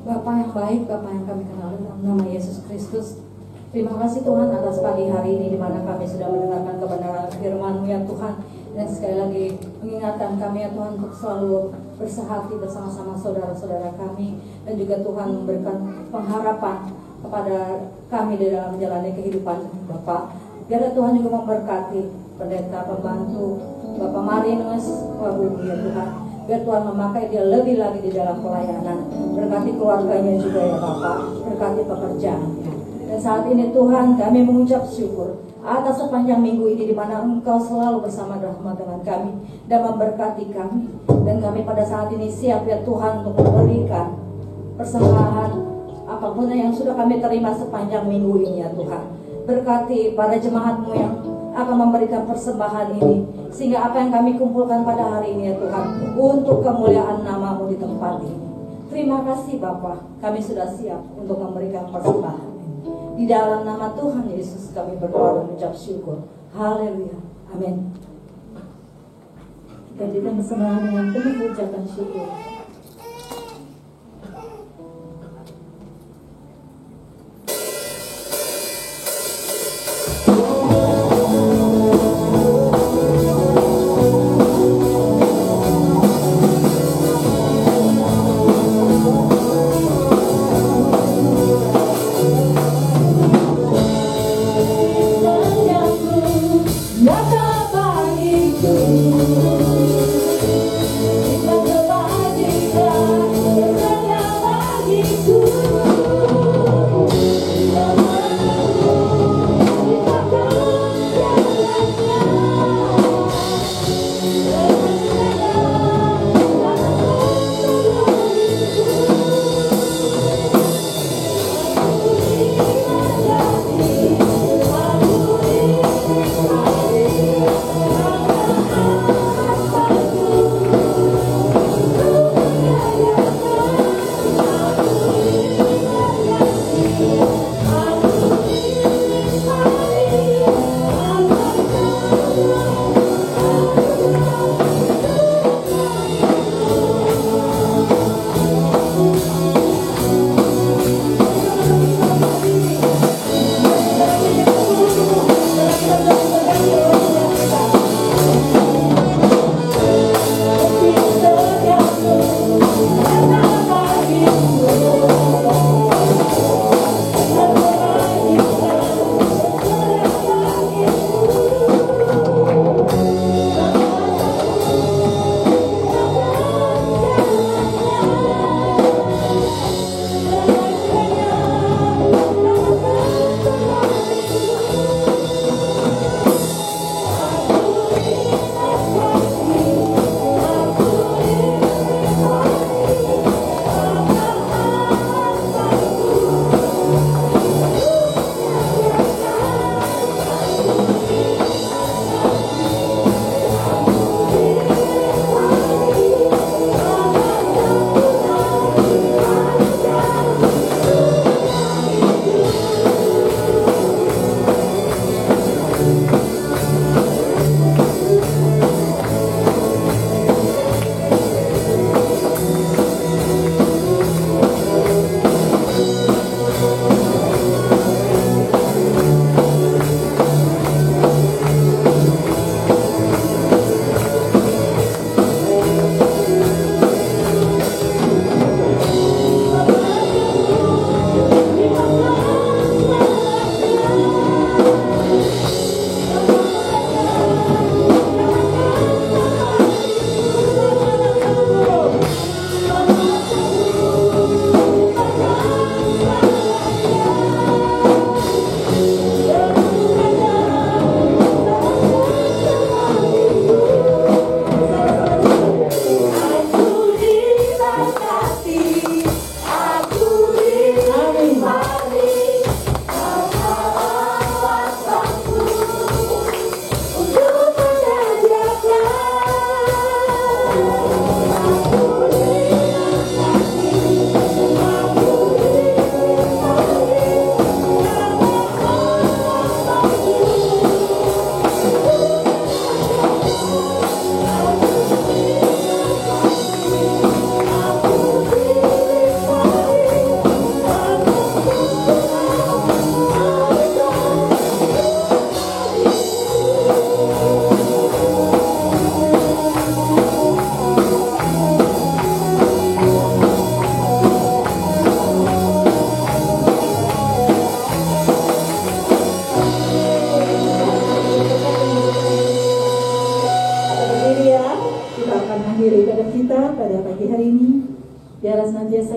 Bapa yang baik, Bapa yang kami kenal dalam nama Yesus Kristus, terima kasih Tuhan atas pagi hari ini di mana kami sudah mendengarkan kebenaran firman-Mu ya Tuhan. Dan sekali lagi mengingatkan kami ya Tuhan untuk selalu bersahati bersama-sama saudara-saudara kami. Dan juga Tuhan memberikan pengharapan kepada kami di dalam menjalani kehidupan Bapak. Biarlah Tuhan juga memberkati pendeta, pembantu Bapak Marinus, Wabu ya Tuhan. Biar Tuhan memakai dia lebih lagi di dalam pelayanan. Berkati keluarganya juga ya Bapak, berkati pekerjaannya. Dan saat ini Tuhan kami mengucap syukur atas sepanjang minggu ini di mana Engkau selalu bersama dengan kami dan memberkati kami. Dan kami pada saat ini siap ya Tuhan untuk memberikan persembahan apapun yang sudah kami terima sepanjang minggu ini ya Tuhan. Berkati para jemaat-Mu yang akan memberikan persembahan ini, sehingga apa yang kami kumpulkan pada hari ini ya Tuhan, untuk kemuliaan nama-Mu di tempat ini. Terima kasih Bapa, kami sudah siap untuk memberikan persembahan ini. Di dalam nama Tuhan Yesus kami berdoa dan mengucap syukur. Haleluya, amin. Kita berikan persembahan dengan penuh ucapan syukur. Kita berbagi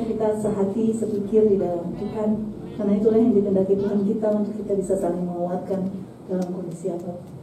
kita sehati, sepikir di dalam Tuhan. Karena itulah yang dikehendaki Tuhan kita untuk kita bisa saling menguatkan dalam kondisi apapun.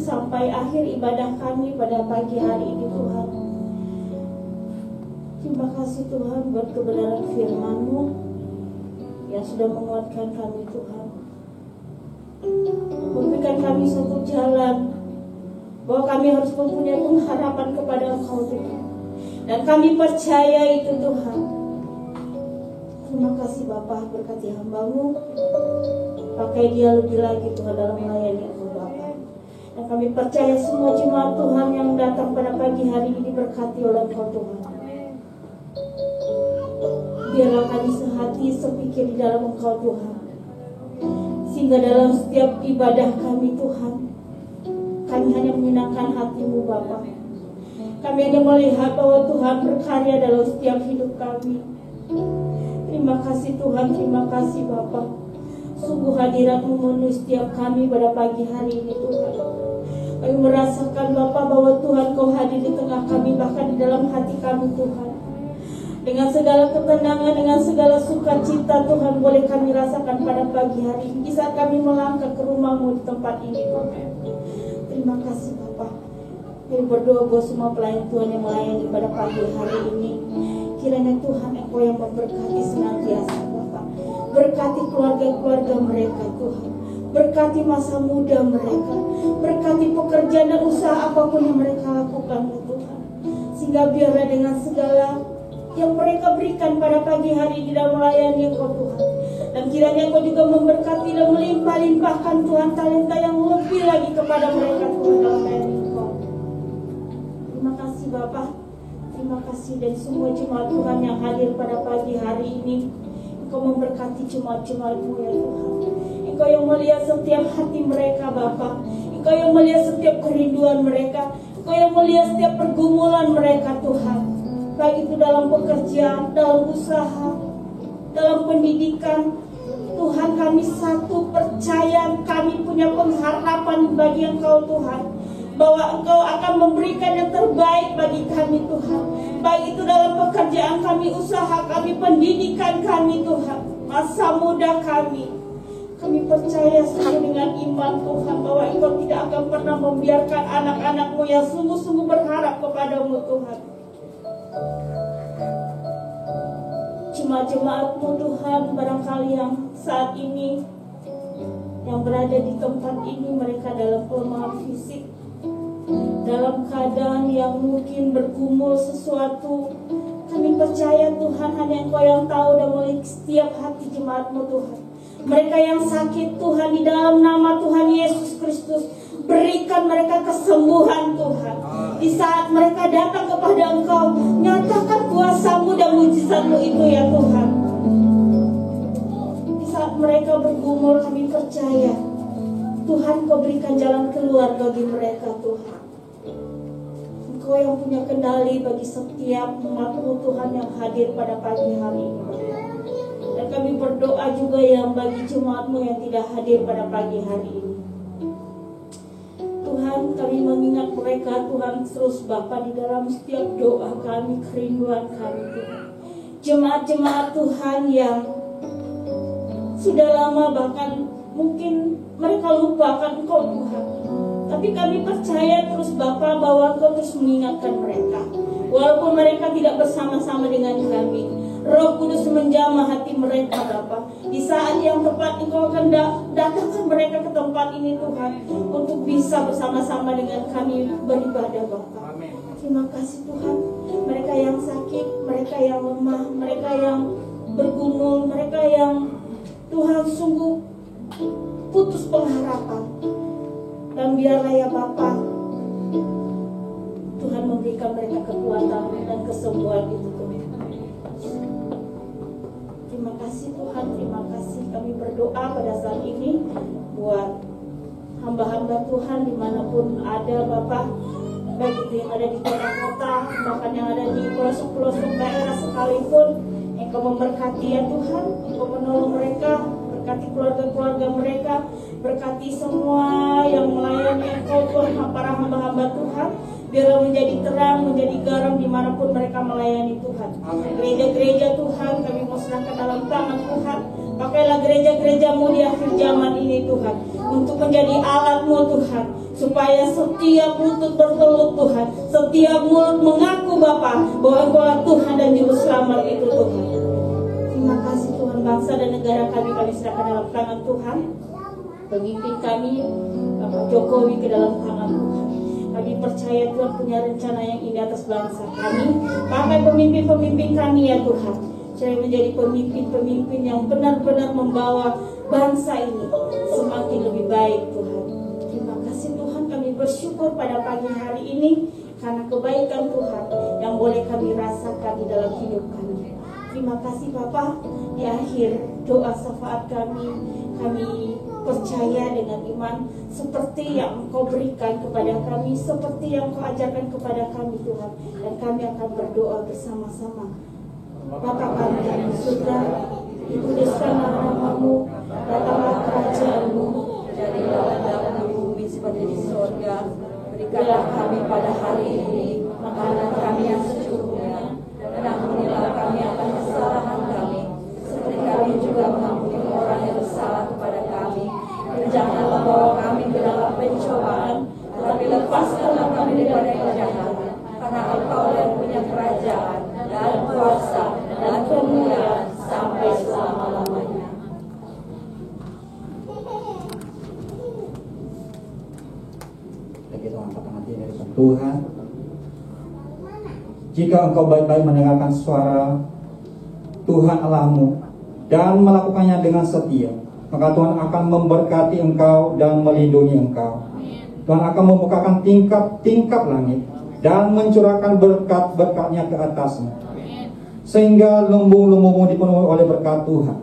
Sampai akhir ibadah kami pada pagi hari ini Tuhan. Terima kasih Tuhan buat kebenaran firman-Mu yang sudah menguatkan kami Tuhan. Memberikan kami satu jalan bahwa kami harus mempunyai pengharapan kepada Engkau Tuhan. Dan kami percaya itu Tuhan. Terima kasih Bapa, berkati hamba-Mu. Pakai dia lebih lagi Tuhan dalam melayani Engkau Bapa. Dan kami percaya semua jemaat Tuhan yang datang pada pagi hari ini diberkati oleh Engkau Tuhan. Biarlah kami sehati sepikir di dalam Engkau Tuhan. Sehingga dalam setiap ibadah kami Tuhan, kami hanya menyenangkan hati-Mu Bapa. Kami hanya melihat bahwa Tuhan berkarya dalam setiap hidup kami. Terima kasih Tuhan, terima kasih Bapa. Sungguh hadirat-Mu memenuhi setiap kami pada pagi hari ini Tuhan. Kami merasakan Bapa bahwa Tuhan Kau hadir di tengah kami, bahkan di dalam hati kami Tuhan. Dengan segala ketenangan, dengan segala sukacita Tuhan boleh kami rasakan pada pagi hari ini di saat kami melangkah ke rumah-Mu di tempat ini Tuhan. Terima kasih Bapa. Kami berdoa buat semua pelayan Tuhan yang melayani pada pagi hari ini. Kiranya Tuhan Engkau yang memberkati senantiasa Bapa. Berkati keluarga-keluarga mereka Tuhan. Berkati masa muda mereka. Berkati pekerjaan dan usaha apapun yang mereka lakukan Tuhan. Sehingga biarlah dengan segala yang mereka berikan pada pagi hari di dalam melayani Engkau Tuhan, dan kiranya Engkau juga memberkati dan melimpah-limpahkan Tuhan talenta yang lebih lagi kepada mereka Tuhan dalam melayani Engkau. Terima kasih Bapa, terima kasih, dan semua jemaat Tuhan yang hadir pada pagi hari ini, Engkau memberkati jemaat-jemaat-Mu ya Tuhan. Engkau yang melihat setiap hati mereka Bapa, Engkau yang melihat setiap kerinduan mereka, Engkau yang melihat setiap pergumulan mereka Tuhan, baik itu dalam pekerjaan, dalam usaha, dalam pendidikan. Tuhan, kami satu percaya, kami punya pengharapan bagi Engkau Tuhan, bahwa Engkau akan memberikan yang terbaik bagi kami Tuhan, baik itu dalam pekerjaan kami, usaha kami, pendidikan kami Tuhan, masa muda kami. Kami percaya sungguh dengan iman Tuhan, bahwa Engkau tidak akan pernah membiarkan anak-anak-Mu yang sungguh-sungguh berharap kepada-Mu Tuhan. Jemaat-jemaat-Mu Tuhan, barangkali yang saat ini yang berada di tempat ini, mereka dalam kelemahan fisik, dalam keadaan yang mungkin bergumul sesuatu. Kami percaya Tuhan, hanya Engkau yang tahu dan melihat setiap hati jemaat-Mu Tuhan. Mereka yang sakit Tuhan, di dalam nama Tuhan Yesus Kristus, berikan mereka kesembuhan Tuhan. Di saat mereka datang kepada Engkau, nyatakan kuasa-Mu dan mujizat-Mu itu ya Tuhan. Di saat mereka bergumul, kami percaya Tuhan, Kau berikan jalan keluar bagi mereka Tuhan. Engkau yang punya kendali bagi setiap umat-Mu Tuhan yang hadir pada pagi hari ini. Dan kami berdoa juga yang bagi jemaat-Mu yang tidak hadir pada pagi hari ini. Tuhan, kami mengingat mereka Tuhan terus Bapa di dalam setiap doa kami, kerinduan kami Tuhan. Jemaat-jemaat Tuhan yang sudah lama bahkan mungkin mereka lupakan Engkau Tuhan, tapi kami percaya terus Bapa bahwa Engkau terus mengingatkan mereka. Walaupun mereka tidak bersama-sama dengan kami, Roh Kudus menjamah hati mereka Bapa. Di saat yang tepat Engkau akan datangkan mereka ke tempat ini Tuhan, untuk bisa bersama-sama dengan kami beribadah Bapa. Terima kasih Tuhan. Mereka yang sakit, mereka yang lemah, mereka yang bergumul, mereka yang Tuhan sungguh putus pengharapan. Dan biarlah ya Bapa, Tuhan memberikan mereka kekuatan dan kesembuhan itu Tuhan. Terima kasih Tuhan, terima kasih. Kami berdoa pada saat ini buat hamba-hamba Tuhan dimanapun ada Bapak, baik itu yang ada di kota-kota, bahkan yang ada di pelosok-pelosok daerah sekalipun. Engkau memberkati ya Tuhan, Engkau menolong mereka, berkati keluarga-keluarga mereka, berkati semua yang melayani Engkau Tuhan, para hamba-hamba Tuhan. Biarlah menjadi terang, menjadi garam dimanapun mereka melayani Tuhan. Gereja-gereja Tuhan kami mau serahkan dalam tangan Tuhan. Pakailah gereja-gereja-Mu di akhir zaman ini Tuhan, untuk menjadi alat-Mu Tuhan, supaya setiap lutut bertelut Tuhan, setiap mulut mengaku Bapa bahwa Engkau Tuhan dan Juru Selamat itu Tuhan. Terima kasih Tuhan. Bangsa dan negara kami serahkan dalam tangan Tuhan. Pemimpin kami Bapak Jokowi ke dalam tangan Tuhan. Kami percaya Tuhan punya rencana yang indah atas bangsa kami. Pakai pemimpin-pemimpin kami ya Tuhan, supaya menjadi pemimpin-pemimpin yang benar-benar membawa bangsa ini semakin lebih baik Tuhan. Terima kasih Tuhan, kami bersyukur pada pagi hari ini karena kebaikan Tuhan yang boleh kami rasakan di dalam hidup kami. Terima kasih Bapa. Di akhir doa syafaat kami percaya dengan iman seperti yang Engkau berikan kepada kami, seperti yang Engkau ajarkan kepada kami Tuhan. Dan kami akan berdoa bersama-sama. Bapa kami yang di surga, dikuduskanlah nama-Mu, datanglah kerajaan-Mu, Jadilah kehendak-Mu di bumi seperti di surga. Berikanlah kami pada hari ini makanan kami yang secukupnya, dan ampunilah kami akan kesalahan kami, seperti kami juga mengampuni orang yang bersalah kepada kami. Dan janganlah bawa kami ke dalam pencobaan, tetapi lepaskanlah kami daripada yang jahat. Karena Engkau yang punya kerajaan dan kuasa dan kemuliaan sampai selama-lamanya. Kita angkat tangan dari Tuhan. Jika engkau baik-baik mendengarkan suara Tuhan Allahmu dan melakukannya dengan setia, maka Tuhan akan memberkati engkau dan melindungi engkau. Tuhan akan membukakan tingkap langit dan mencurahkan berkat-berkatnya ke atasmu, sehingga lumbung-lumbungmu dipenuhi oleh berkat Tuhan.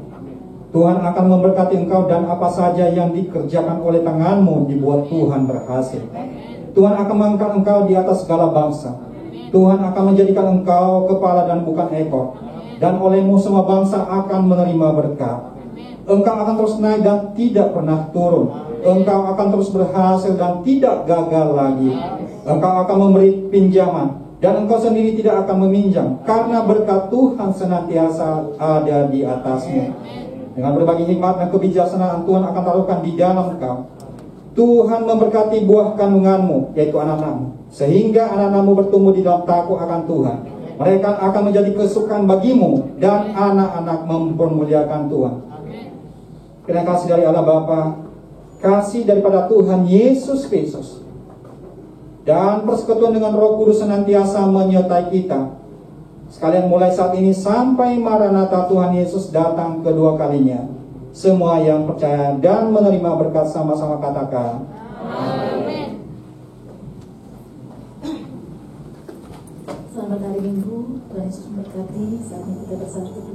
Tuhan akan memberkati engkau dan apa saja yang dikerjakan oleh tanganmu dibuat Tuhan berhasil. Tuhan akan mengangkat engkau di atas segala bangsa. Tuhan akan menjadikan engkau kepala dan bukan ekor. Dan olehmu semua bangsa akan menerima berkat. Engkau akan terus naik dan tidak pernah turun. Engkau akan terus berhasil dan tidak gagal lagi. Engkau akan memberi pinjaman dan engkau sendiri tidak akan meminjam, karena berkat Tuhan senantiasa ada di atasmu. Dengan berbagai hikmat dan kebijaksanaan Tuhan akan taruhkan di dalam engkau. Tuhan memberkati buah kandunganmu, yaitu anak-anakmu, sehingga anak-anakmu bertumbuh di dalam takut akan Tuhan. Mereka akan menjadi kesukaan bagimu, dan anak-anak mempermuliakan Tuhan. Karena kasih dari Allah Bapa, kasih daripada Tuhan Yesus Kristus, dan persekutuan dengan Roh Kudus senantiasa menyertai kita, sekalian mulai saat ini sampai Maranatha Tuhan Yesus datang kedua kalinya. Semua yang percaya dan menerima berkat sama-sama katakan Amin. Selamat hari Minggu, Tuhan Yesus memberkati. Saatnya kita bersatu.